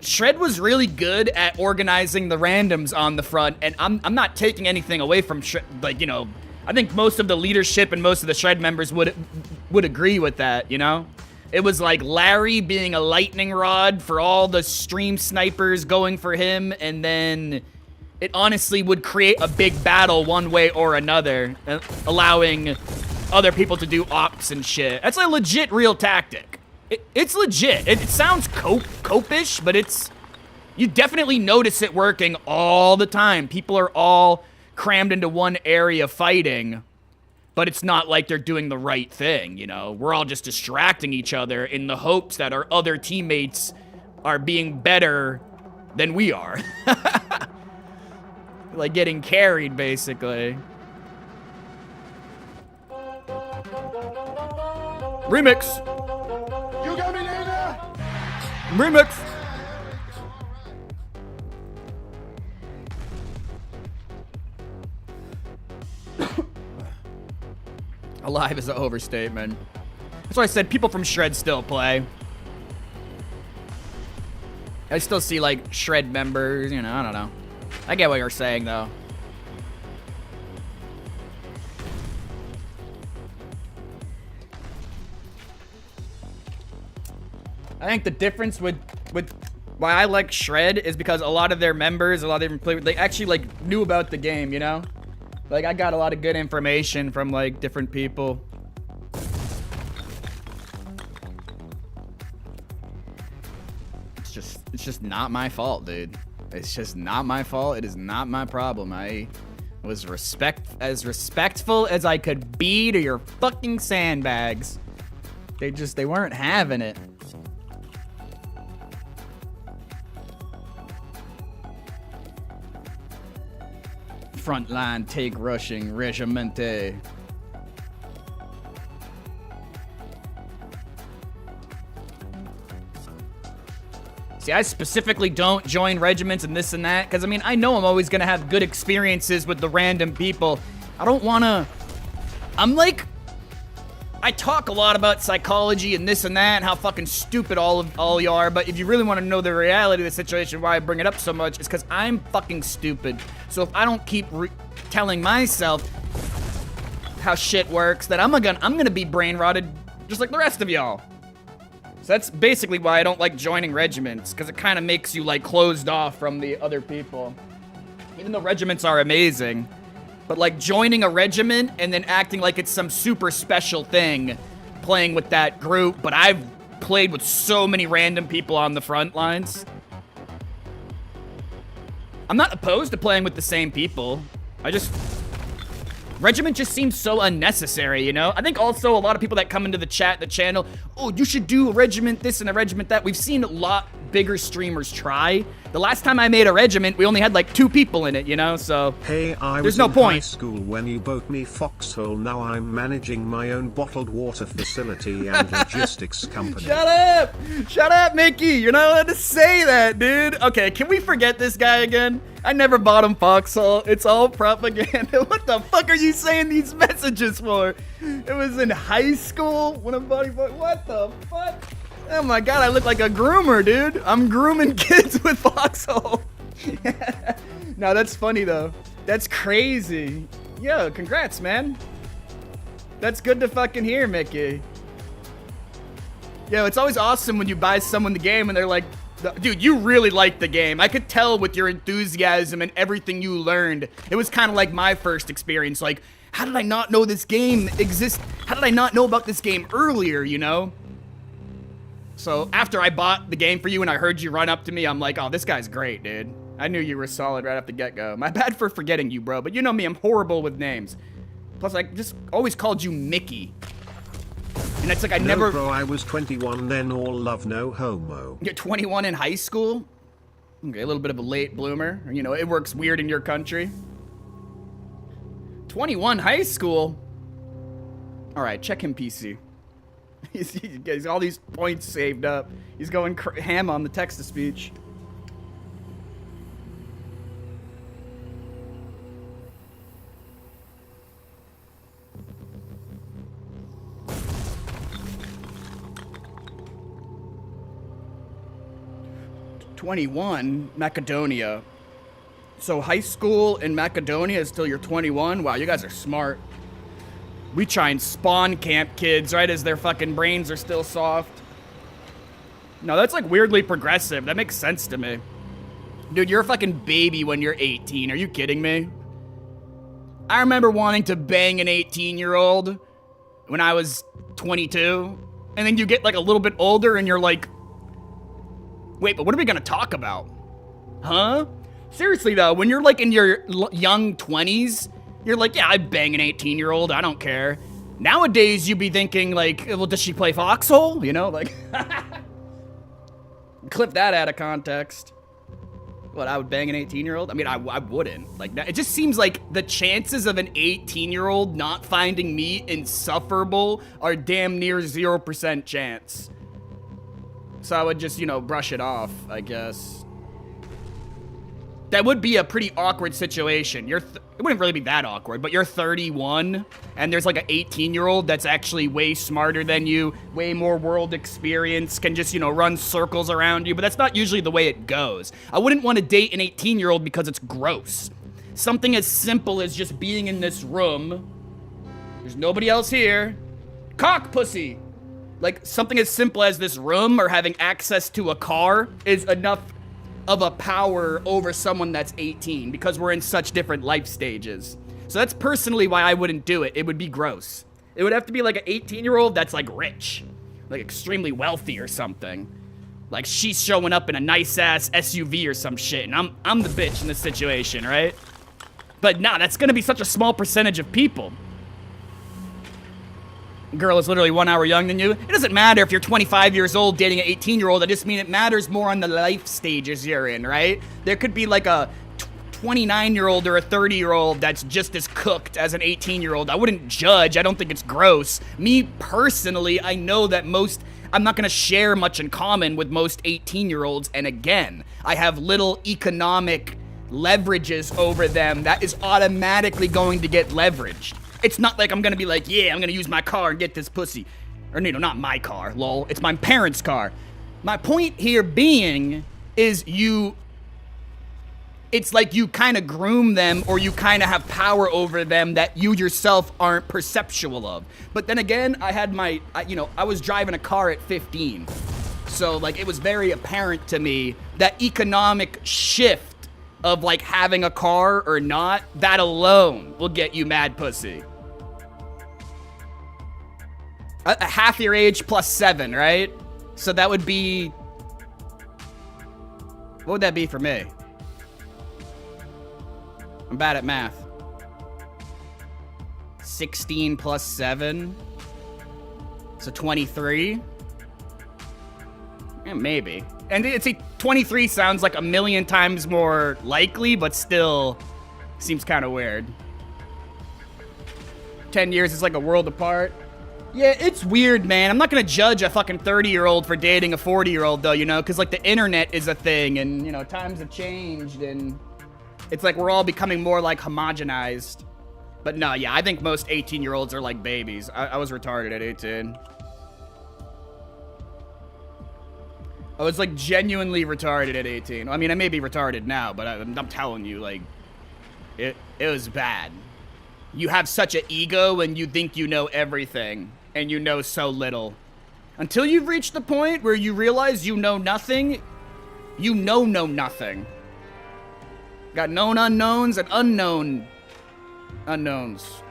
Shred was really good at organizing the randoms on the front, and I'm not taking anything away from Shred. Like, you know, I think most of the leadership and most of the Shred members would agree with that, you know? It was like Larry being a lightning rod for all the stream snipers going for him, and then it honestly would create a big battle one way or another, allowing other people to do ops and shit. That's a legit real tactic. It's legit. It sounds copish, but you definitely notice it working all the time. People are all crammed into one area fighting, but it's not like they're doing the right thing, you know? We're all just distracting each other in the hopes that our other teammates are being better than we are. Like getting carried, basically. Remix! You got me, nigga! Remix! Alive is an overstatement. That's why I said people from Shred still play. I still see, like, Shred members, you know, I don't know. I get what you're saying, though. I think the difference with why I like Shred is because a lot of their members, a lot of different players, they actually, like, knew about the game, you know? Like, I got a lot of good information from, like, different people. It's just not my fault, dude. It's just not my fault. It is not my problem. I was as respectful as I could be to your fucking sandbags. They weren't having it. front line, take rushing, regimente. See, I specifically don't join regiments and this and that, because, I mean, I know I'm always going to have good experiences with the random people. I don't want to... I'm like... I talk a lot about psychology and this and that, and how fucking stupid all you are, but if you really want to know the reality of the situation, why I bring it up so much, is because I'm fucking stupid. So if I don't keep telling myself how shit works, then I'm gonna be brain rotted just like the rest of y'all. So that's basically why I don't like joining regiments, because it kind of makes you, like, closed off from the other people. Even though regiments are amazing. But, like, joining a regiment and then acting like it's some super special thing, playing with that group. But I've played with so many random people on the front lines. I'm not opposed to playing with the same people. Regiment just seems so unnecessary, you know? I think also a lot of people that come into the channel, oh, you should do a regiment this and a regiment that. We've seen a lot bigger streamers try. The last time I made a regiment, we only had like 2 people in it, you know? So hey, I there's was no in point. high school when you bought me Foxhole. Now I'm managing my own bottled water facility and logistics company. Shut up! Shut up, Mickey! You're not allowed to say that, dude! Okay, can we forget this guy again? I never bought him Foxhole. It's all propaganda. What the fuck are you saying these messages for? It was in high school when I bought him. What the fuck? Oh my god, I look like a groomer, dude. I'm grooming kids with Foxhole. No, that's funny though. That's crazy. Yo, congrats, man. That's good to fucking hear, Mickey. Yo, it's always awesome when you buy someone the game and they're like, dude, you really like the game. I could tell with your enthusiasm and everything you learned. It was kind of like my first experience. Like, how did I not know this game exists? How did I not know about this game earlier, you know? So after I bought the game for you and I heard you run up to me, I'm like, oh, this guy's great, dude. I knew you were solid right off the get-go. My bad for forgetting you, bro, but you know me, I'm horrible with names. Plus, I just always called you Mickey. And it's like No, never... bro, I was 21 then, all love, no homo. You're 21 in high school? Okay, a little bit of a late bloomer. You know, it works weird in your country. 21 high school? Alright, check him PC. He's all these points saved up. He's going ham on the text-to-speech. '21, Macedonia. So high school in Macedonia is till you're 21? Wow, you guys are smart. We try and spawn camp kids right as their fucking brains are still soft. No, that's like weirdly progressive. That makes sense to me. Dude, you're a fucking baby when you're 18. Are you kidding me? I remember wanting to bang an 18-year-old when I was 22. And then you get like a little bit older and you're like, wait, but what are we gonna talk about? Huh? Seriously though, when you're like in your young 20s, you're like, yeah, I'd bang an 18-year-old, I don't care. Nowadays, you'd be thinking like, well, does she play Foxhole? You know, like, clip that out of context. What, I would bang an 18-year-old? I mean, I wouldn't. Like, it just seems like the chances of an 18-year-old not finding me insufferable are damn near 0% chance. So I would just, you know, brush it off, I guess. That would be a pretty awkward situation. It wouldn't really be that awkward, but you're 31, and there's like an 18-year-old that's actually way smarter than you, way more world experience, can just, you know, run circles around you, but that's not usually the way it goes. I wouldn't want to date an 18-year-old because it's gross. Something as simple as just being in this room, there's nobody else here, cock pussy. Like, something as simple as this room or having access to a car is enough of a power over someone that's 18 because we're in such different life stages. So that's personally why I wouldn't do it. It would be gross. It would have to be like an 18-year-old that's like rich, like extremely wealthy or something. Like she's showing up in a nice-ass SUV or some shit, and I'm the bitch in this situation, right? But nah, that's gonna be such a small percentage of people. Girl is literally 1 hour younger than you. It doesn't matter if you're 25 years old dating an 18-year-old. I just mean it matters more on the life stages you're in, right? There could be like a 29-year-old or a 30-year-old that's just as cooked as an 18-year-old. I wouldn't judge. I don't think it's gross. Me personally, I know that I'm not gonna share much in common with most 18-year-olds, and again, I have little economic leverages over them that is automatically going to get leveraged. It's not like I'm gonna be like, yeah, I'm gonna use my car and get this pussy. Or, not my car, lol. It's my parents' car. My point here being is it's like you kind of groom them or you kind of have power over them that you yourself aren't perceptual of. But then again, I was driving a car at 15. So, like, it was very apparent to me that economic shift of, like, having a car or not, that alone will get you mad pussy. A half your age plus 7, right? So that would be... What would that be for me? I'm bad at math. 16 plus 7. So 23? Yeah, maybe. And it's 23 sounds like a million times more likely, but still seems kind of weird. 10 years is like a world apart. Yeah, it's weird, man. I'm not gonna judge a fucking 30-year-old for dating a 40-year-old, though, because, like, the internet is a thing, and, times have changed, and it's like we're all becoming more, like, homogenized. But no, yeah, I think most 18-year-olds are like babies. I was retarded at 18. I was, like, genuinely retarded at 18. I mean, I may be retarded now, but I'm telling you, like, it was bad. You have such an ego and you think you know everything, and you know so little. Until you've reached the point where you realize you know nothing, you know nothing. Got known unknowns and unknown unknowns.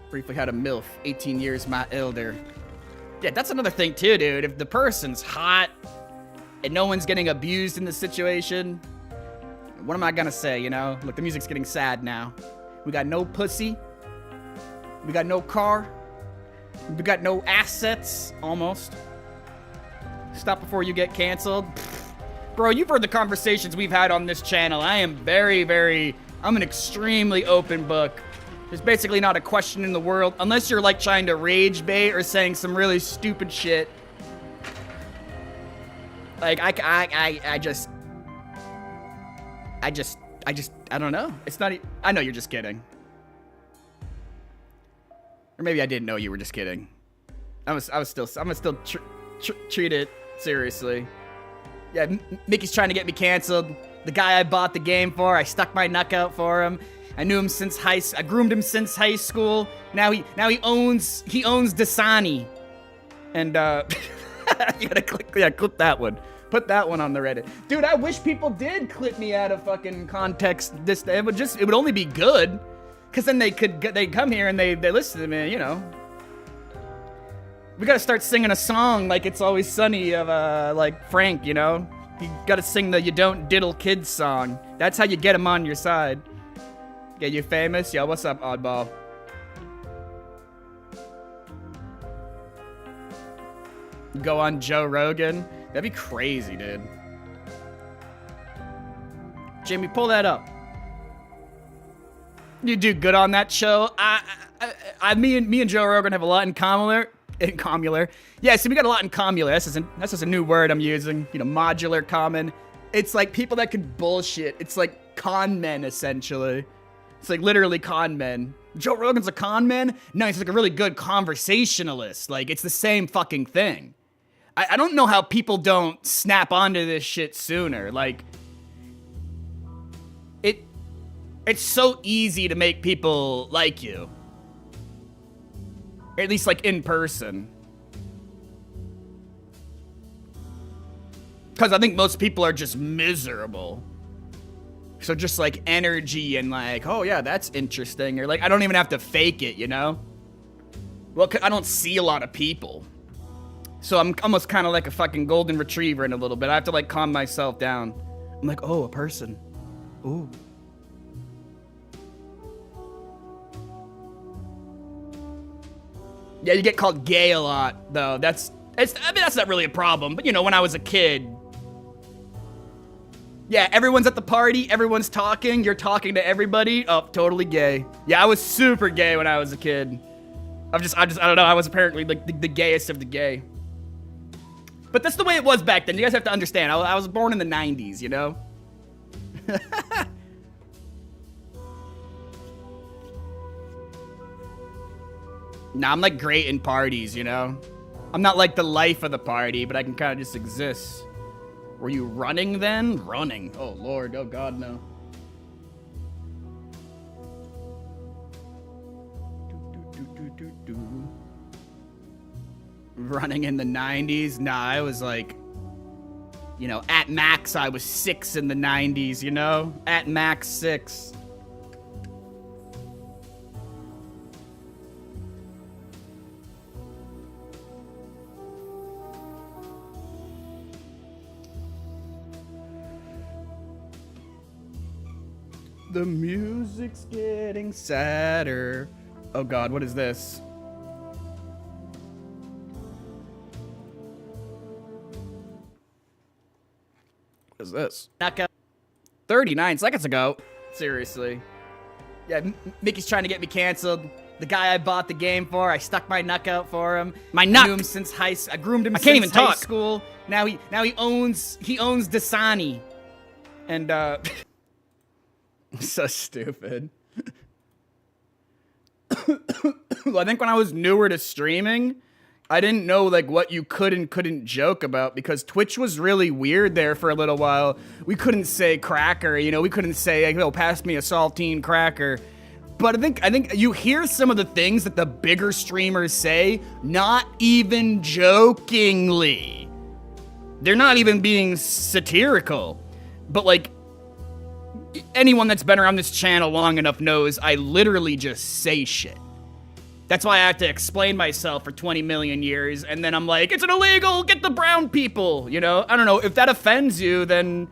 Briefly had a MILF, 18 years my elder. Yeah, that's another thing too, dude. If the person's hot and no one's getting abused in the situation, what am I gonna say, Look, the music's getting sad now. We got no pussy. We got no car. We got no assets, almost. Stop before you get canceled. Bro, you've heard the conversations we've had on this channel. I am I'm an extremely open book. There's basically not a question in the world, unless you're, like, trying to rage bait or saying some really stupid shit. Like, I don't know. It's not, I know you're just kidding. Or maybe I didn't know you were just kidding. I'm gonna still treat it seriously. Yeah, Mickey's trying to get me canceled. The guy I bought the game for, I stuck my neck out for him. I knew him since I groomed him since high school. Now he owns Dasani. And you gotta clip that one. Put that one on the Reddit. Dude, I wish people did clip me out of fucking context. It would only be good. Cause then they come here and they listen to me, We gotta start singing a song like It's Always Sunny of like Frank, You gotta sing the You Don't Diddle Kids song. That's how you get them on your side. Get you famous? Yo, what's up, oddball? Go on Joe Rogan? That'd be crazy, dude. Jamie, pull that up. You do good on that show. Me and Joe Rogan have a lot in common. Yeah, see, we got a lot in common. That's just a new word I'm using. Modular common. It's like people that can bullshit. It's like con men, essentially. It's like literally con men. Joe Rogan's a con man? No, he's like a really good conversationalist. Like, it's the same fucking thing. I don't know how people don't snap onto this shit sooner. Like, it's so easy to make people like you. Or at least, like, in person. Because I think most people are just miserable. So just, like, energy and, like, oh, yeah, that's interesting. Or, like, I don't even have to fake it, Well, I don't see a lot of people. So I'm almost kind of like a fucking golden retriever in a little bit. I have to, like, calm myself down. I'm like, oh, a person. Ooh. Yeah, you get called gay a lot, though. That's not really a problem. But, when I was a kid, Yeah, everyone's at the party, everyone's talking, you're talking to everybody. Oh, totally gay. Yeah, I was super gay when I was a kid. I don't know, I was apparently like the gayest of the gay. But that's the way it was back then. You guys have to understand. I was born in the 90s, you know? Nah, I'm like great in parties, you know? I'm not like the life of the party, but I can kind of just exist. Were you running then? Running. Oh, Lord. Oh, God, no. Running in the 90s? Nah, I was like, you know, at max, I was 6 in the 90s, you know? At max 6. The music's getting sadder. Oh God, what is this? What is this? 39 seconds ago. Seriously. Yeah, Mickey's trying to get me canceled. The guy I bought the game for, I stuck my neck out for him. My neck. I knew him since I groomed him since high school. Now he owns Dasani. And so stupid. Well, I think when I was newer to streaming, I didn't know like what you could and couldn't joke about because Twitch was really weird there for a little while. We couldn't say cracker, you know, we couldn't say, like, oh, pass me a saltine cracker. But I think you hear some of the things that the bigger streamers say, not even jokingly. They're not even being satirical. But like, anyone that's been around this channel long enough knows I literally just say shit. That's why I have to explain myself for 20 million years, and then I'm like, it's an illegal, get the brown people, you know? I don't know, if that offends you, then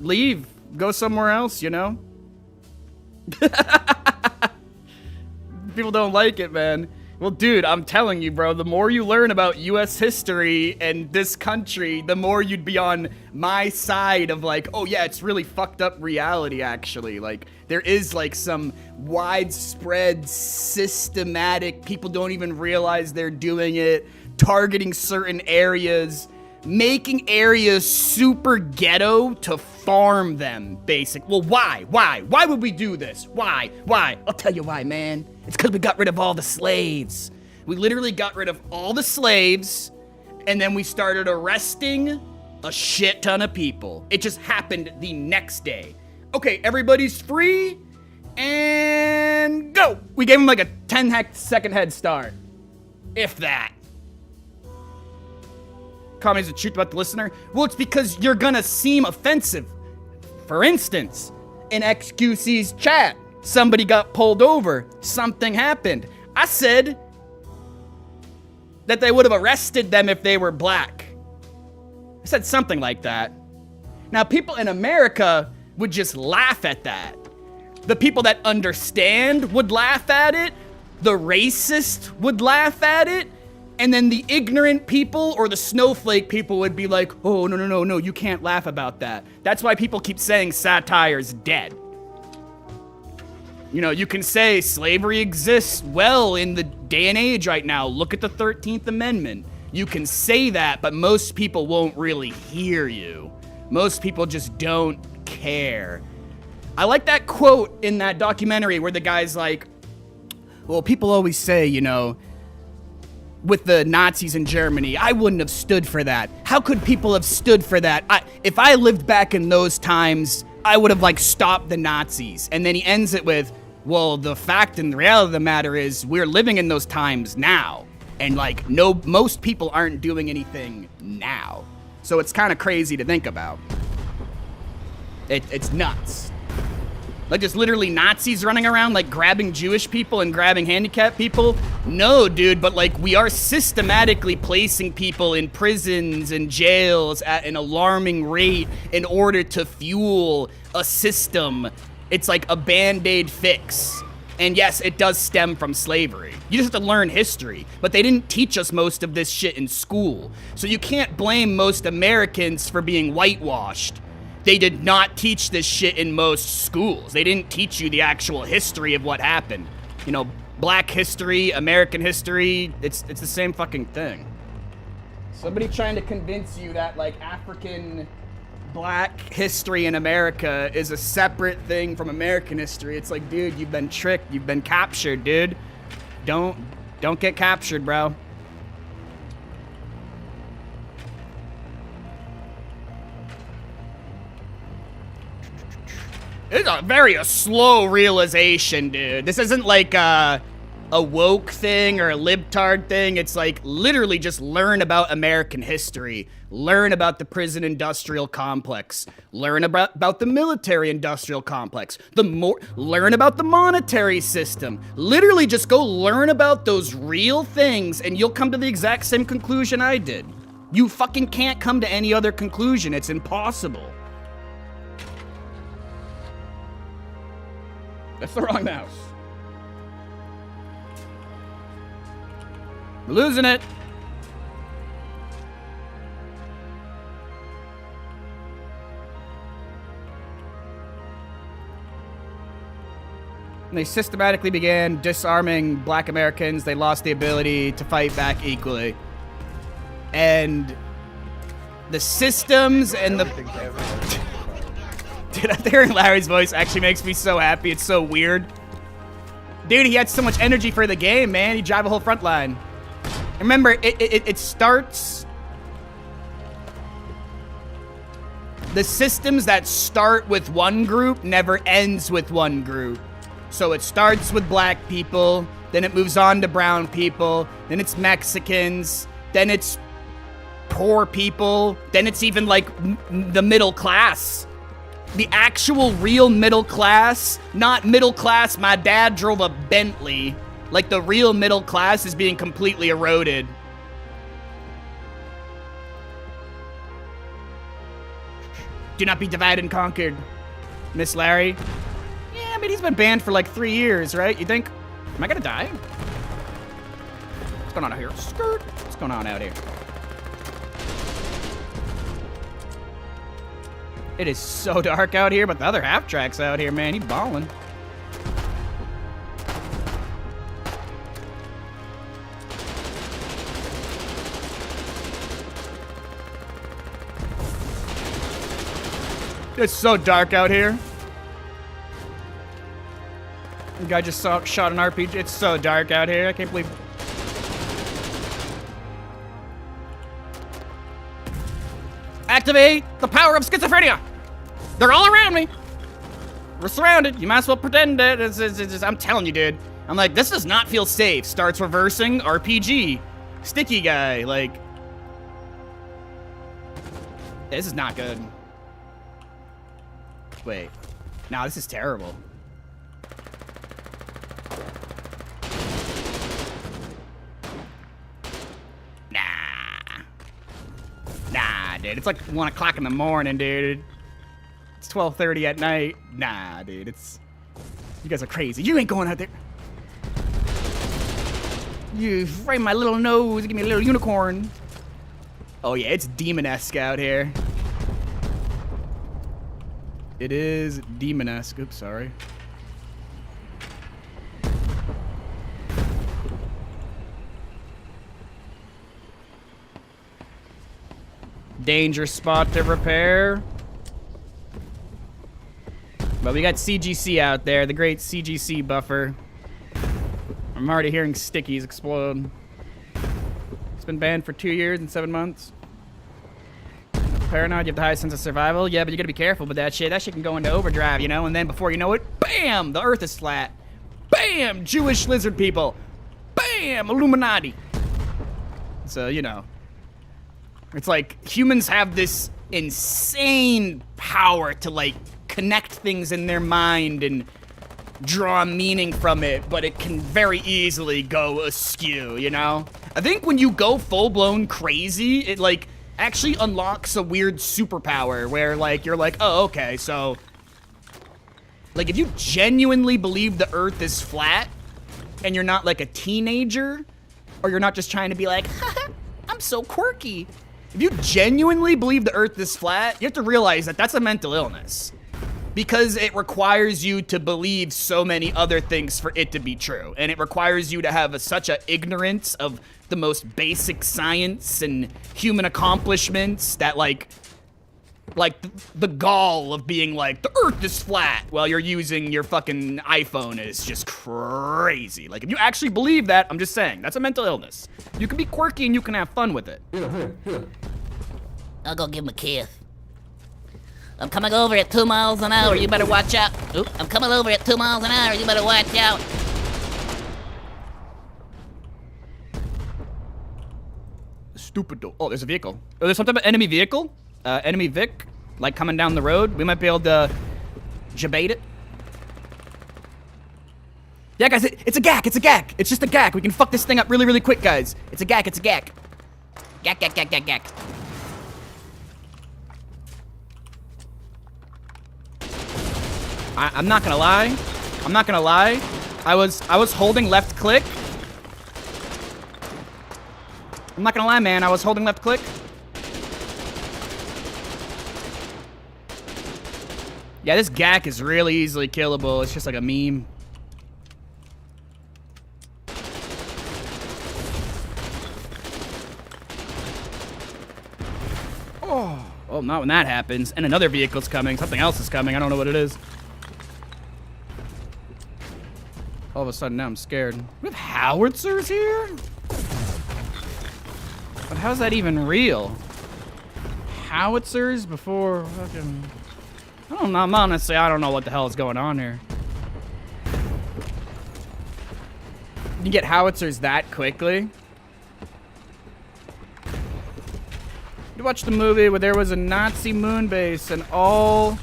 leave, go somewhere else, you know? People don't like it, man. Well, dude, I'm telling you, bro, the more you learn about U.S. history and this country, the more you'd be on my side of like, oh yeah, it's really fucked up reality, actually. Like, there is like some widespread, systematic, people don't even realize they're doing it, targeting certain areas, making areas super ghetto to farm them, basic. Well, why? Why would we do this? Why? I'll tell you why, man. It's because we got rid of all the slaves. We literally got rid of all the slaves, and then we started arresting a shit ton of people. It just happened the next day. Okay, everybody's free, and go! We gave them like a 10-second head start. If that. Comments the truth about the listener? Well, it's because you're gonna seem offensive. For instance, in XQC's chat, somebody got pulled over, something happened. I said that they would have arrested them if they were black. I said something like that. Now, people in America would just laugh at that. The people that understand would laugh at it. The racist would laugh at it. And then the ignorant people or the snowflake people would be like, oh, no, you can't laugh about that. That's why people keep saying satire's dead. You know, you can say slavery exists well in the day and age right now. Look at the 13th Amendment. You can say that, but most people won't really hear you. Most people just don't care. I like that quote in that documentary where the guy's like, well, people always say, you know, with the Nazis in Germany, I wouldn't have stood for that. How could people have stood for that? If I lived back in those times, I would have like stopped the Nazis. And then he ends it with, well, the fact and the reality of the matter is we're living in those times now. And like, most people aren't doing anything now. So it's kind of crazy to think about. It's nuts. Like, just literally Nazis running around, like, grabbing Jewish people and grabbing handicapped people? No, dude, but, like, we are systematically placing people in prisons and jails at an alarming rate in order to fuel a system. It's like a Band-Aid fix. And yes, it does stem from slavery. You just have to learn history. But they didn't teach us most of this shit in school. So you can't blame most Americans for being whitewashed. they did not teach this shit in most schools. They didn't teach you the actual history of what happened. You know, black history, American history, it's the same fucking thing. Somebody trying to convince you that, like, African black history in America is a separate thing from American history. It's like, dude, you've been tricked. You've been captured, dude. Don't get captured, bro. It's a slow realization, dude. This isn't like a woke thing or a libtard thing. It's like literally just learn about American history. Learn about the prison industrial complex. Learn about the military industrial complex. Learn about the monetary system. Literally just go learn about those real things and you'll come to the exact same conclusion I did. You fucking can't come to any other conclusion. It's impossible. That's the wrong mouse. We're losing it. And they systematically began disarming black Americans. They lost the ability to fight back equally. And the systems and the... Dude, hearing Larry's voice actually makes me so happy. It's so weird. Dude, he had so much energy for the game, man. He drive a whole front line. Remember, it starts... The systems that start with one group never ends with one group. So it starts with black people, then it moves on to brown people, then it's Mexicans, then it's poor people, then it's even like the middle class. The actual real middle class, not middle class, my dad drove a Bentley. Like the real middle class is being completely eroded. Do not be divided and conquered, Miss Larry. Yeah, I mean, he's been banned for like 3 years, right? You think, am I gonna die? What's going on out here? Skirt. What's going on out here? It is so dark out here, but the other half-track's out here, man. He's balling. It's so dark out here. The guy just shot an RPG. It's so dark out here. I can't believe... Activate the power of schizophrenia. They're all around me. We're surrounded. You might as well pretend that I'm telling you, dude. I'm like, this does not feel safe. Starts reversing, RPG. Sticky guy, like... This is not good. Wait. Nah, this is terrible. Nah, dude. It's like 1 o'clock in the morning, dude. It's 12:30 at night. Nah, dude. It's... You guys are crazy. You ain't going out there. You frame my little nose. Give me a little unicorn. Oh, yeah. It's demon-esque out here. It is demon-esque. Oops, sorry. Danger spot to repair. But we got CGC out there, the great CGC buffer. I'm already hearing stickies explode. It's been banned for 2 years and 7 months. Paranoid, you have the highest sense of survival. Yeah, but you gotta be careful with that shit. That shit can go into overdrive, you know? And then before you know it, bam! The earth is flat. Bam! Jewish lizard people. Bam! Illuminati. So, you know. It's like humans have this insane power to, like, connect things in their mind and draw meaning from it, but it can very easily go askew, you know? I think when you go full-blown crazy, it, like, actually unlocks a weird superpower where, like, you're like, oh, okay, so... Like, if you genuinely believe the Earth is flat, and you're not, like, a teenager, or you're not just trying to be like, haha, I'm so quirky. If you genuinely believe the Earth is flat, you have to realize that that's a mental illness. Because it requires you to believe so many other things for it to be true. And it requires you to have such an ignorance of the most basic science and human accomplishments that like the gall of being like, the Earth is flat while you're using your fucking iPhone is just crazy. Like, if you actually believe that, I'm just saying, that's a mental illness. You can be quirky and you can have fun with it. I'll go give him a kiss. I'm coming over at 2 miles an hour. You better watch out. Oop, I'm coming over at 2 miles an hour. You better watch out. Stupid. Oh, there's a vehicle. Oh, there's some type of enemy vehicle. Enemy Vic, like coming down the road. We might be able to jabate it. Yeah, guys, it's a GAC. It's a GAC. It's just a GAC. We can fuck this thing up really, really quick, guys. It's a GAC. It's a GAC. Gack, gack, gack, gack, gack. I'm not gonna lie. I'm not gonna lie. I was holding left click. I'm not gonna lie, man. I was holding left click. Yeah, this GAC is really easily killable. It's just like a meme. Oh, not when that happens. And another vehicle's coming. Something else is coming. I don't know what it is. All of a sudden, now I'm scared. We have howitzers here? But how's that even real? Howitzers before fucking... I don't know. Honestly, I don't know what the hell is going on here. You get howitzers that quickly? You watched the movie where there was a Nazi moon base and all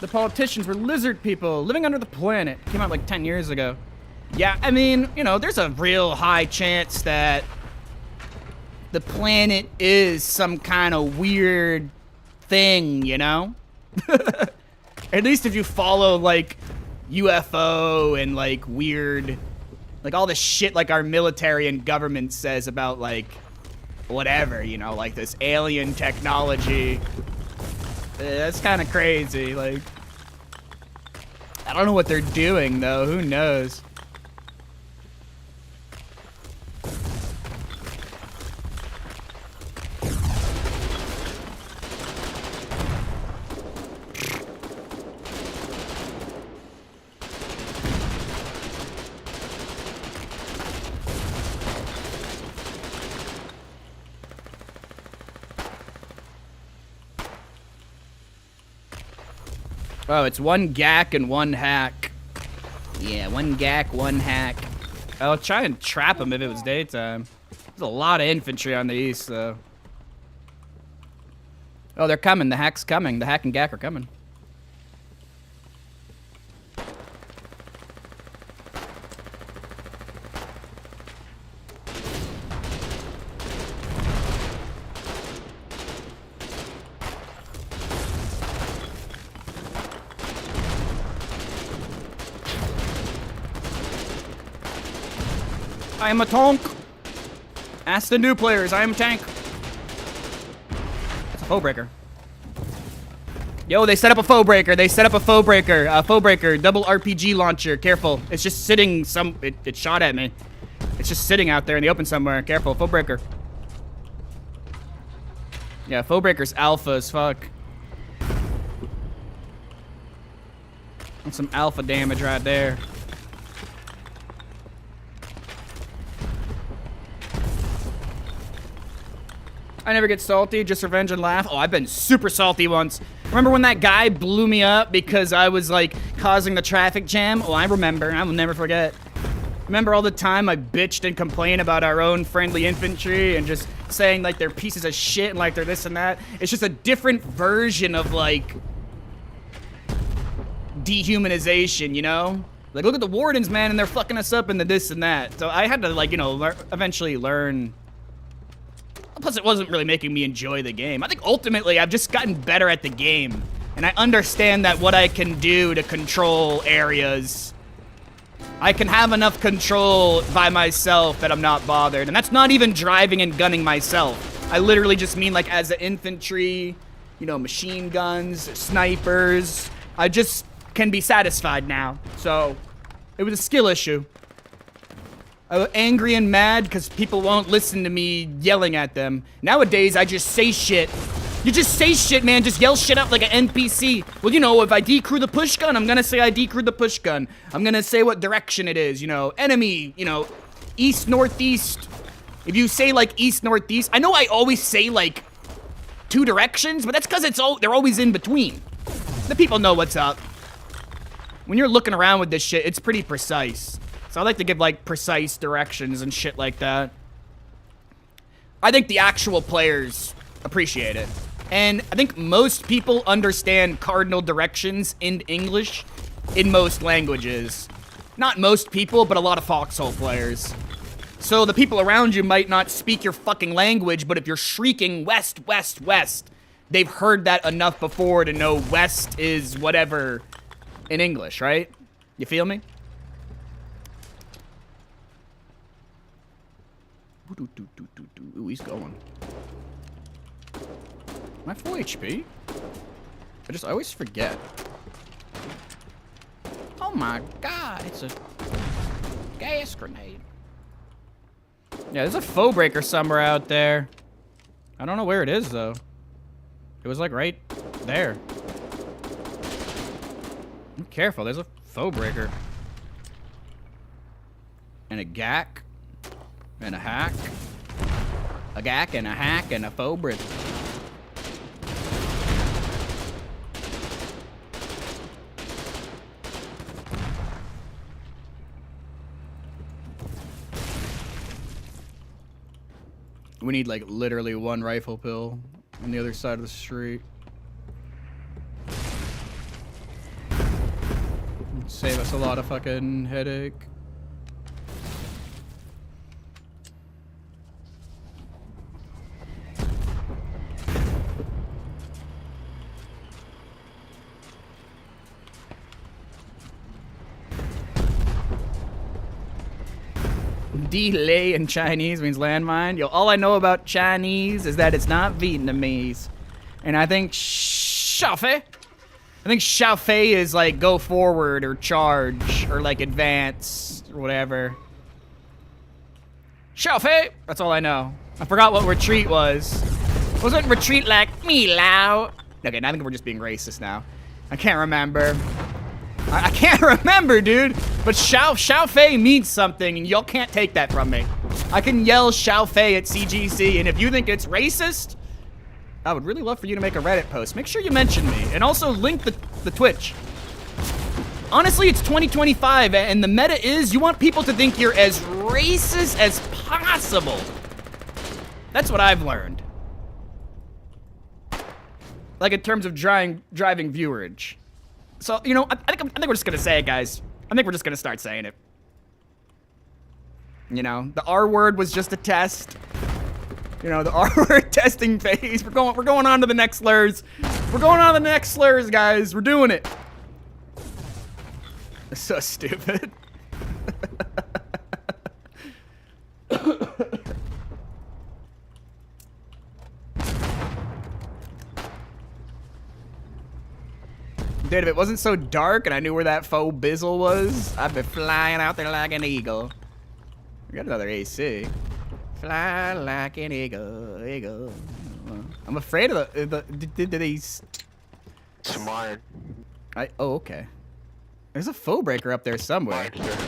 the politicians were lizard people living under the planet. Came out like 10 years ago. Yeah, I mean, you know, there's a real high chance that the planet is some kind of weird thing, you know? At least if you follow, like, UFO and, like, weird... Like, all the shit, like, our military and government says about, like... whatever, you know, like this alien technology. That's kind of crazy. Like, I don't know what they're doing, though. Who knows? Oh, it's one GAC and one hack. Yeah, one GAC, one hack. I'll try and trap him if it was daytime. There's a lot of infantry on the east, though. Oh, they're coming. The hack's coming. The hack and GAC are coming. I am a tank. Ask the new players. I am a tank. That's a foe breaker. Yo, they set up a foe breaker. They set up a foe breaker. Foe breaker. Double RPG launcher. Careful. It's just sitting some... It shot at me. It's just sitting out there in the open somewhere. Careful. Foe breaker. Yeah, foe breaker's alpha as fuck. That's some alpha damage right there. I never get salty, just revenge and laugh. Oh, I've been super salty once. Remember when that guy blew me up because I was, like, causing the traffic jam? Oh, I remember. I will never forget. Remember all the time I bitched and complained about our own friendly infantry and just saying, like, they're pieces of shit and, like, they're this and that? It's just a different version of, like, dehumanization, you know? Like, look at the wardens, man, and they're fucking us up into this and that. So I had to, like, you know, eventually learn... Plus, it wasn't really making me enjoy the game. I think ultimately, I've just gotten better at the game. And I understand that what I can do to control areas, I can have enough control by myself that I'm not bothered. And that's not even driving and gunning myself. I literally just mean like as the infantry, you know, machine guns, snipers. I just can be satisfied now. So it was a skill issue. I was angry and mad because people won't listen to me yelling at them. Nowadays, I just say shit. You just say shit, man. Just yell shit out like an NPC. Well, you know, if I decrew the push gun, I'm gonna say I decrewed the push gun. I'm gonna say what direction it is, you know. Enemy, you know, east, northeast. If you say like east, northeast, I know I always say like 2 directions, but that's because they're always in between. The people know what's up. When you're looking around with this shit, it's pretty precise. So I like to give like precise directions and shit like that. I think the actual players appreciate it. And I think most people understand cardinal directions in English in most languages. Not most people, but a lot of Foxhole players. So the people around you might not speak your fucking language, but if you're shrieking west, west, west, they've heard that enough before to know west is whatever in English, right? You feel me? Ooh, he's going. Am I full HP? I always forget. Oh my god, it's a gas grenade. Yeah, there's a foe breaker somewhere out there. I don't know where it is, though. It was, like, right there. Be careful, there's a foe breaker. And a gack. And a hack. A gack and a hack and a foe breaker. We need, like, literally 1 rifle pill on the other side of the street. Save us a lot of fucking headache. Delay in Chinese means landmine. Yo, all I know about Chinese is that it's not Vietnamese. And I think Xiaofei is like go forward or charge or like advance or whatever. Xiaofei! That's all I know. I forgot what retreat was. Wasn't retreat like me lao? Okay, I think we're just being racist now. I can't remember. I can't remember, dude. But Xiaofei means something, and y'all can't take that from me. I can yell Xiaofei at CGC, and if you think it's racist, I would really love for you to make a Reddit post. Make sure you mention me, and also link the Twitch. Honestly, it's 2025, and the meta is you want people to think you're as racist as possible. That's what I've learned. Like in terms of driving viewerage. So, you know, I think we're just gonna say it, guys. I think we're just gonna start saying it. You know, the R word was just a test. You know, the R word testing phase. We're going on to the next slurs. We're going on to the next slurs, guys. We're doing it. It's so stupid. Dude, if it wasn't so dark and I knew where that faux bizzle was, I'd be flying out there like an eagle. We got another AC. Fly like an eagle, eagle. I'm afraid of these. It's mine. Oh, okay. There's a foe breaker up there somewhere. Mine, sir.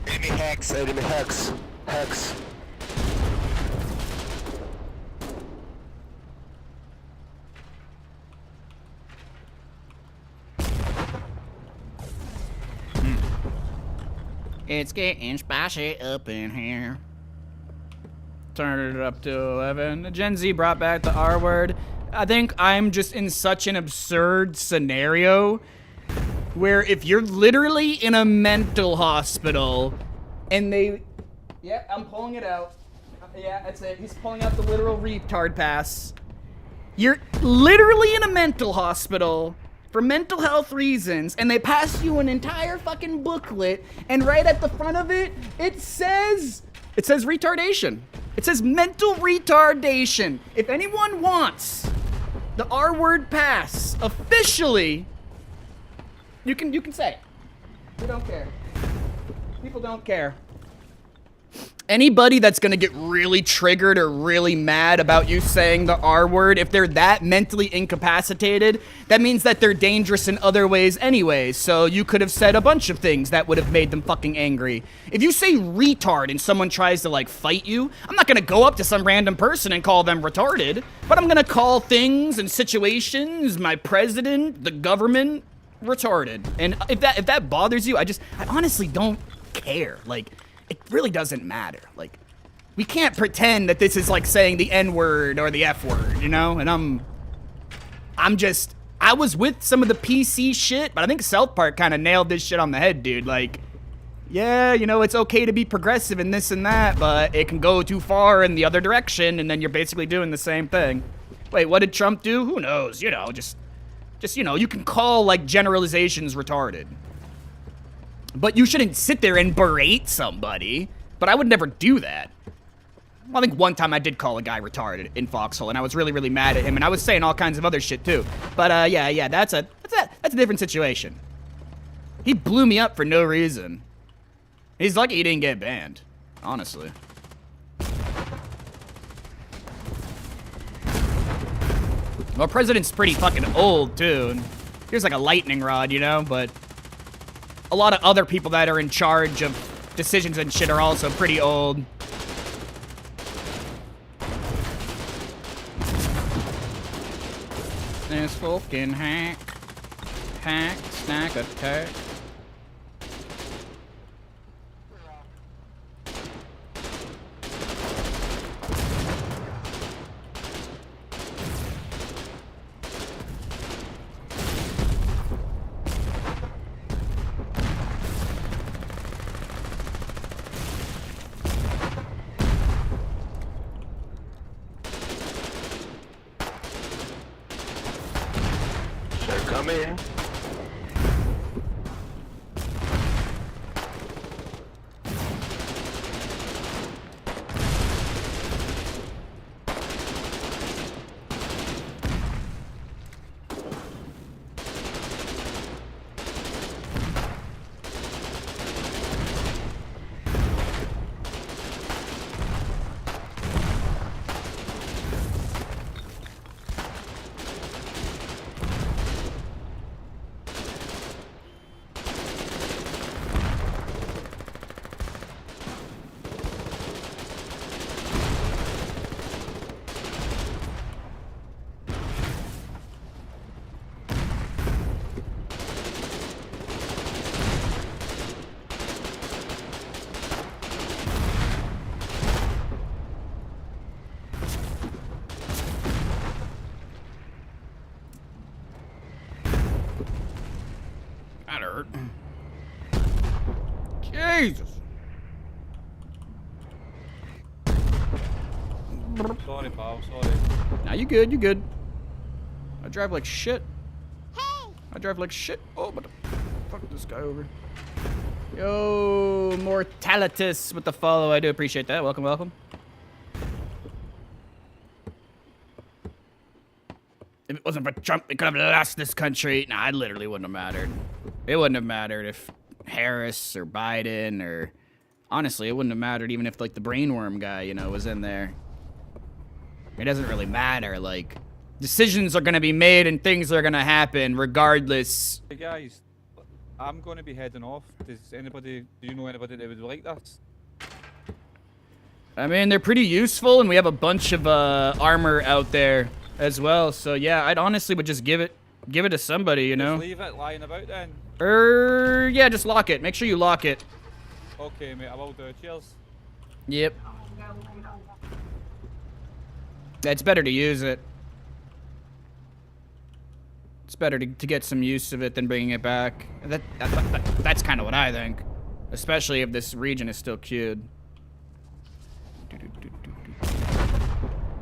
Enemy hacks, enemy hacks. Hacks. It's getting spicy up in here. Turn it up to 11. Gen Z brought back the R word. I think I'm just in such an absurd scenario where if you're literally in a mental hospital and they... Yeah, I'm pulling it out. Yeah, that's it. He's pulling out the literal retard pass. You're literally in a mental hospital for mental health reasons, and they pass you an entire fucking booklet, and right at the front of it, it says retardation. It says mental retardation. If anyone wants the R word pass officially, you can say it. We don't care. People don't care. Anybody that's gonna get really triggered or really mad about you saying the R word, if they're that mentally incapacitated, that means that they're dangerous in other ways anyways. So you could have said a bunch of things that would have made them fucking angry. If you say retard and someone tries to like fight you, I'm not gonna go up to some random person and call them retarded, but I'm gonna call things and situations, my president, the government, retarded. And if that bothers you, I honestly don't care. Like, it really doesn't matter. Like, we can't pretend that this is like saying the N-word or the F-word, you know? And I was with some of the PC shit, but I think South Park kind of nailed this shit on the head, dude. Like, yeah, you know, it's okay to be progressive and this and that, but it can go too far in the other direction, and then you're basically doing the same thing. Wait, what did Trump do? Who knows? You know, just you know, you can call, like, generalizations retarded. But you shouldn't sit there and berate somebody. But I would never do that. Well, I think one time I did call a guy retarded in Foxhole, and I was really, really mad at him, and I was saying all kinds of other shit too. But yeah, that's a different situation. He blew me up for no reason. He's lucky he didn't get banned, honestly. Well, president's pretty fucking old too, and here's like a lightning rod, you know, but a lot of other people that are in charge of decisions and shit are also pretty old. This fucking hack, snack attack. Come in. That hurt. Jesus. Sorry, pal, sorry. Nah, you good, you good. I drive like shit. I drive like shit. Oh, but fuck this guy over. Yo, Mortalitus with the follow. I do appreciate that. Welcome, welcome. If it wasn't for Trump, we could have lost this country. Nah, it literally wouldn't have mattered. It wouldn't have mattered if Harris or Biden or... Honestly, it wouldn't have mattered even if, like, the brainworm guy, you know, was in there. It doesn't really matter. Like, decisions are going to be made and things are going to happen regardless. Hey guys, I'm going to be heading off. Do you know anybody that would like this? I mean, they're pretty useful, and we have a bunch of armor out there as well. So yeah, I'd honestly would just give it to somebody, you know. Just leave it lying about then. Yeah, just lock it. Make sure you lock it. Okay, mate, I will do. Cheers. Yep. It's better to use it. It's better to get some use of it than bringing it back. That's kind of what I think. Especially if this region is still queued.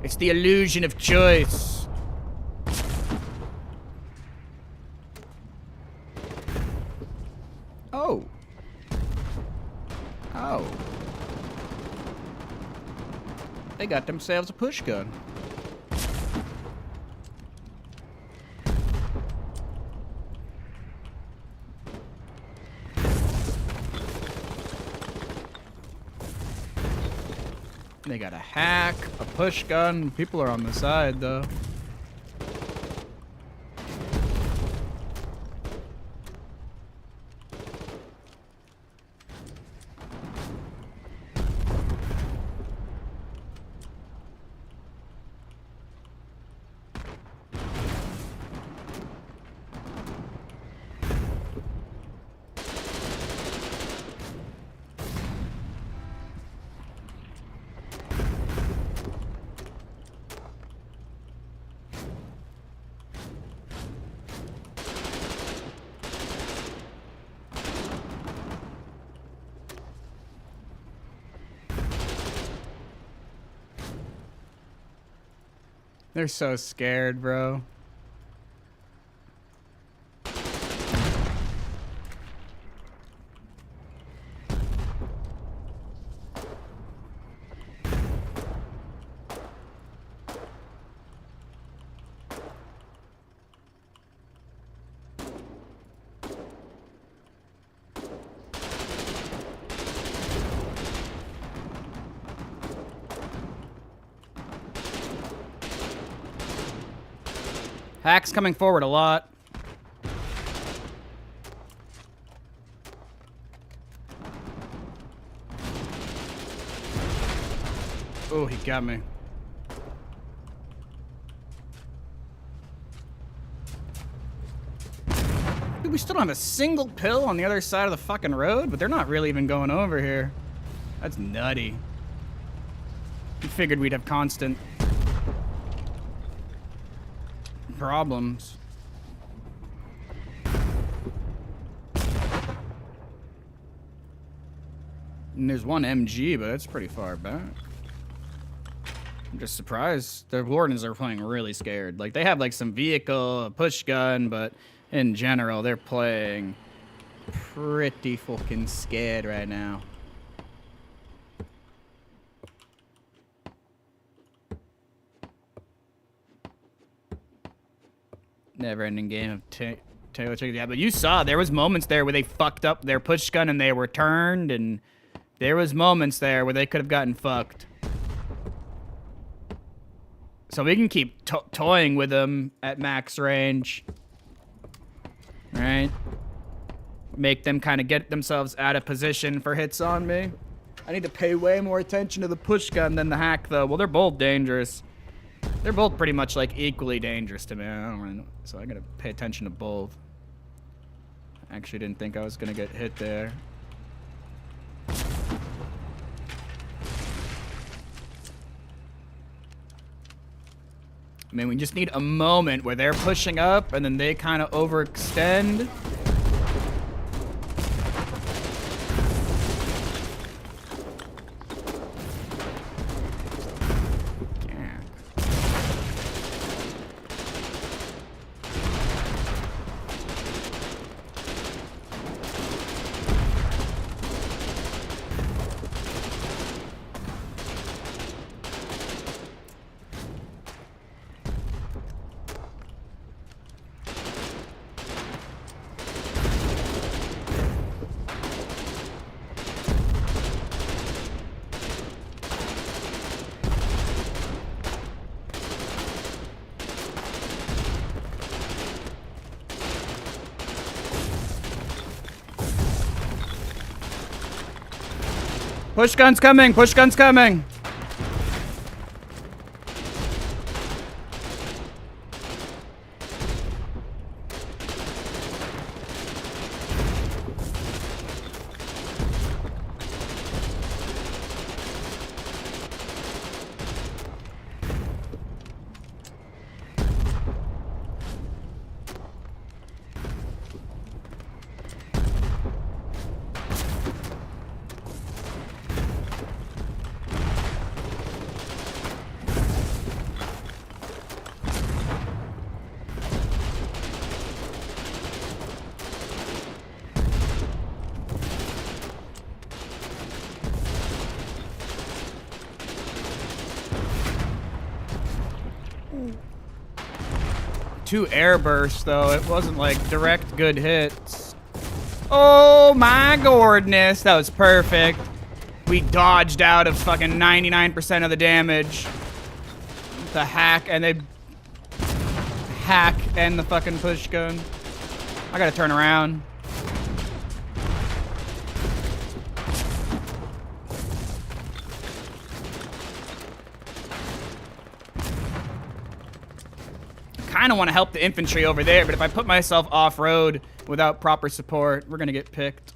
It's the illusion of choice. Oh. Oh. They got themselves a push gun. They got a hack, a push gun. People are on the side, though. They're so scared, bro. Hack's coming forward a lot. Oh, he got me. Dude, we still don't have a single pill on the other side of the fucking road, but they're not really even going over here. That's nutty. You figured we'd have constant problems. And there's one MG, but that's pretty far back. I'm just surprised. The Wardens are playing really scared. Like, they have, like, some vehicle, a push gun, but in general, they're playing pretty fucking scared right now. Never-ending game of Taylor Chicken. Yeah, but you saw there was moments there where they fucked up their push gun and they were turned, and there was moments there where they could have gotten fucked. So we can keep toying with them at max range, right? Make them kind of get themselves out of position for hits on me. I need to pay way more attention to the push gun than the hack, though. Well, they're both dangerous. They're both pretty much, like, equally dangerous to me. I don't really know. So I gotta pay attention to both. Actually didn't think I was gonna get hit there. I mean, we just need a moment where they're pushing up and then they kind of overextend. Push gun's coming! Push gun's coming! 2 air bursts, though. It wasn't like direct good hits. Oh my goodness, that was perfect. We dodged out of fucking 99% of the damage. The hack and the fucking push gun. I gotta turn around. Kind of want to help the infantry over there, but if I put myself off-road without proper support, we're gonna get picked.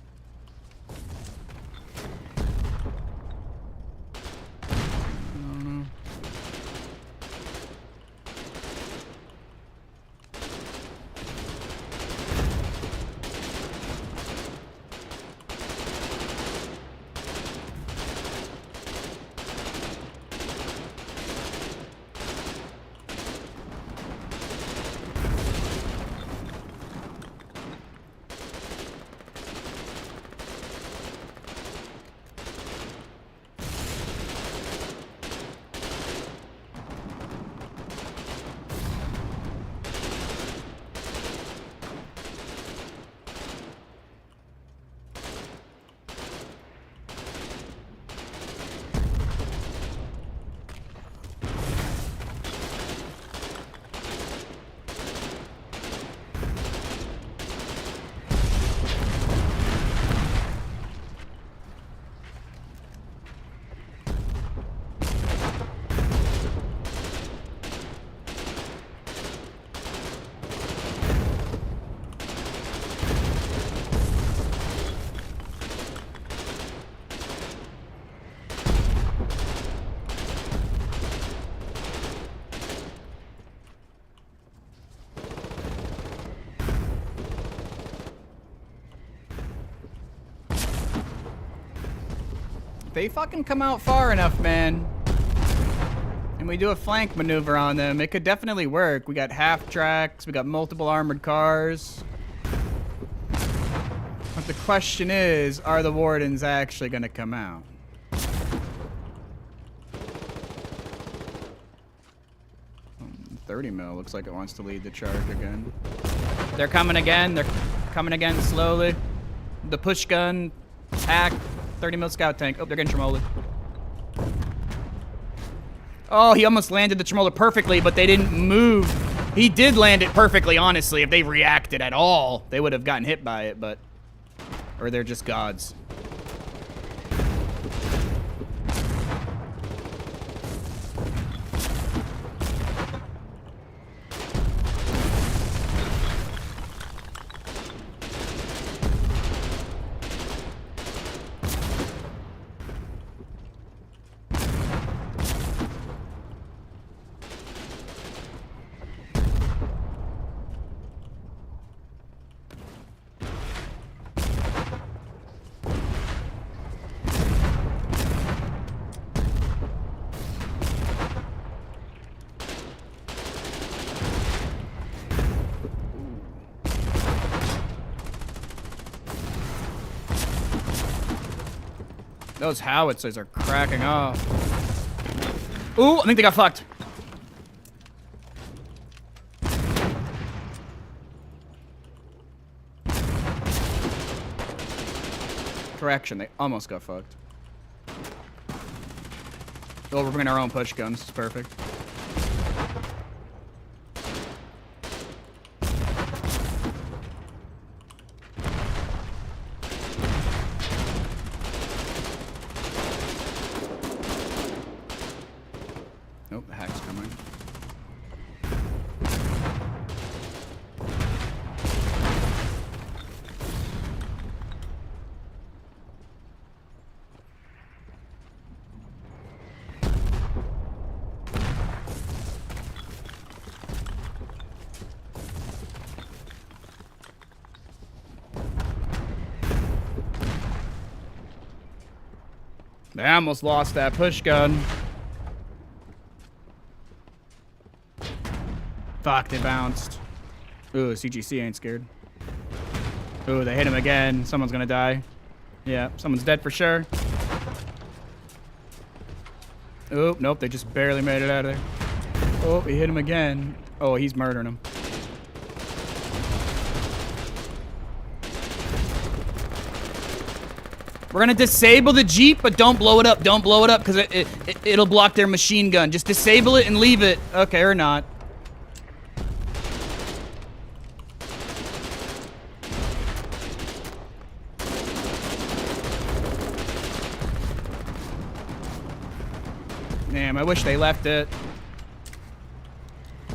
They fucking come out far enough, man. And we do a flank maneuver on them. It could definitely work. We got half tracks. We got multiple armored cars. But the question is, are the Wardens actually going to come out? $30 mil looks like it wants to lead the charge again. They're coming again. They're coming again slowly. The push gun, hack. 30 mil scout tank. Oh, they're getting Tremolo. Oh, he almost landed the Tremolo perfectly, but they didn't move. He did land it perfectly, honestly. If they reacted at all, they would have gotten hit by it, but... Or they're just gods. Those howitzers are cracking off. Ooh, I think they got fucked. Correction, they almost got fucked. Oh, we're bringing our own push guns. It's perfect. Nope, the hack's coming. They almost lost that push gun. Fuck, they bounced. Ooh, CGC ain't scared. Ooh, they hit him again. Someone's gonna die. Yeah, someone's dead for sure. Ooh, nope, they just barely made it out of there. Oh, he hit him again. Oh, he's murdering him. We're gonna disable the Jeep, but don't blow it up. Don't blow it up, because it'll block their machine gun. Just disable it and leave it. Okay, or not. Damn, I wish they left it.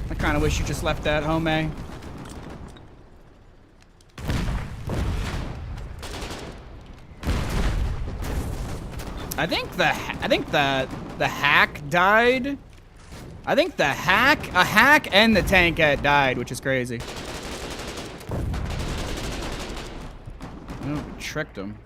I kind of wish you just left that, homie. I think the hack died. I think a hack and the tankette died, which is crazy. Oh, we tricked him.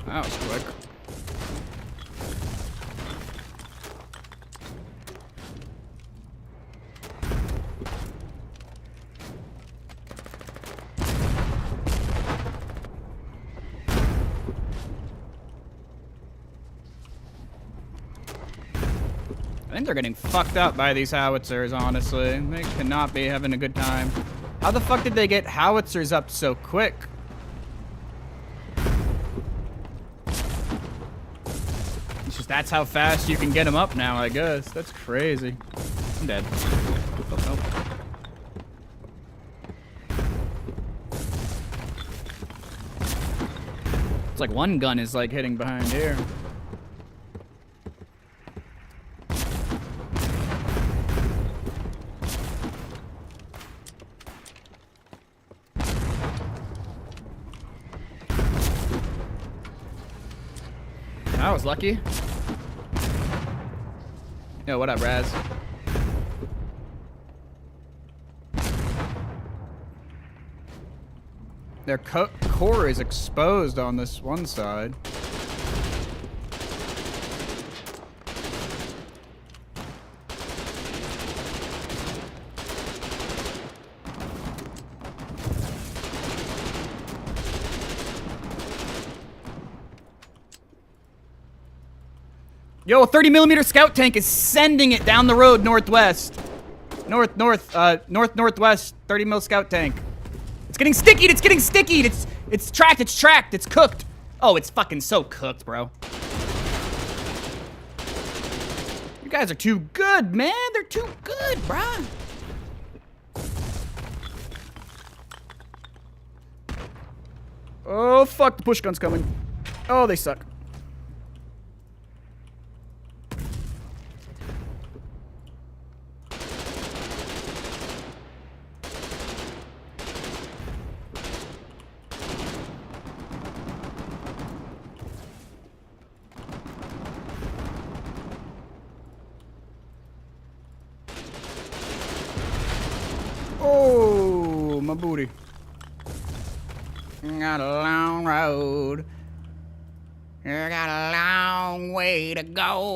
That was quick. I think they're getting fucked up by these howitzers, honestly. They cannot be having a good time. How the fuck did they get howitzers up so quick? It's just that's how fast you can get them up now, I guess. That's crazy. I'm dead. Oh, nope. It's like one gun is like hitting behind here. I was lucky. Yo, what up, Raz? Their core is exposed on this one side. Yo, a 30mm scout tank is sending it down the road northwest. Northwest, 30mm scout tank. It's getting sticky, it's getting sticky. It's tracked, it's cooked. Oh, it's fucking so cooked, bro. You guys are too good, man. They're too good, bruh. Oh, fuck, the push gun's coming. Oh, they suck. Oh, my booty. Got a long road. Got a long way to go.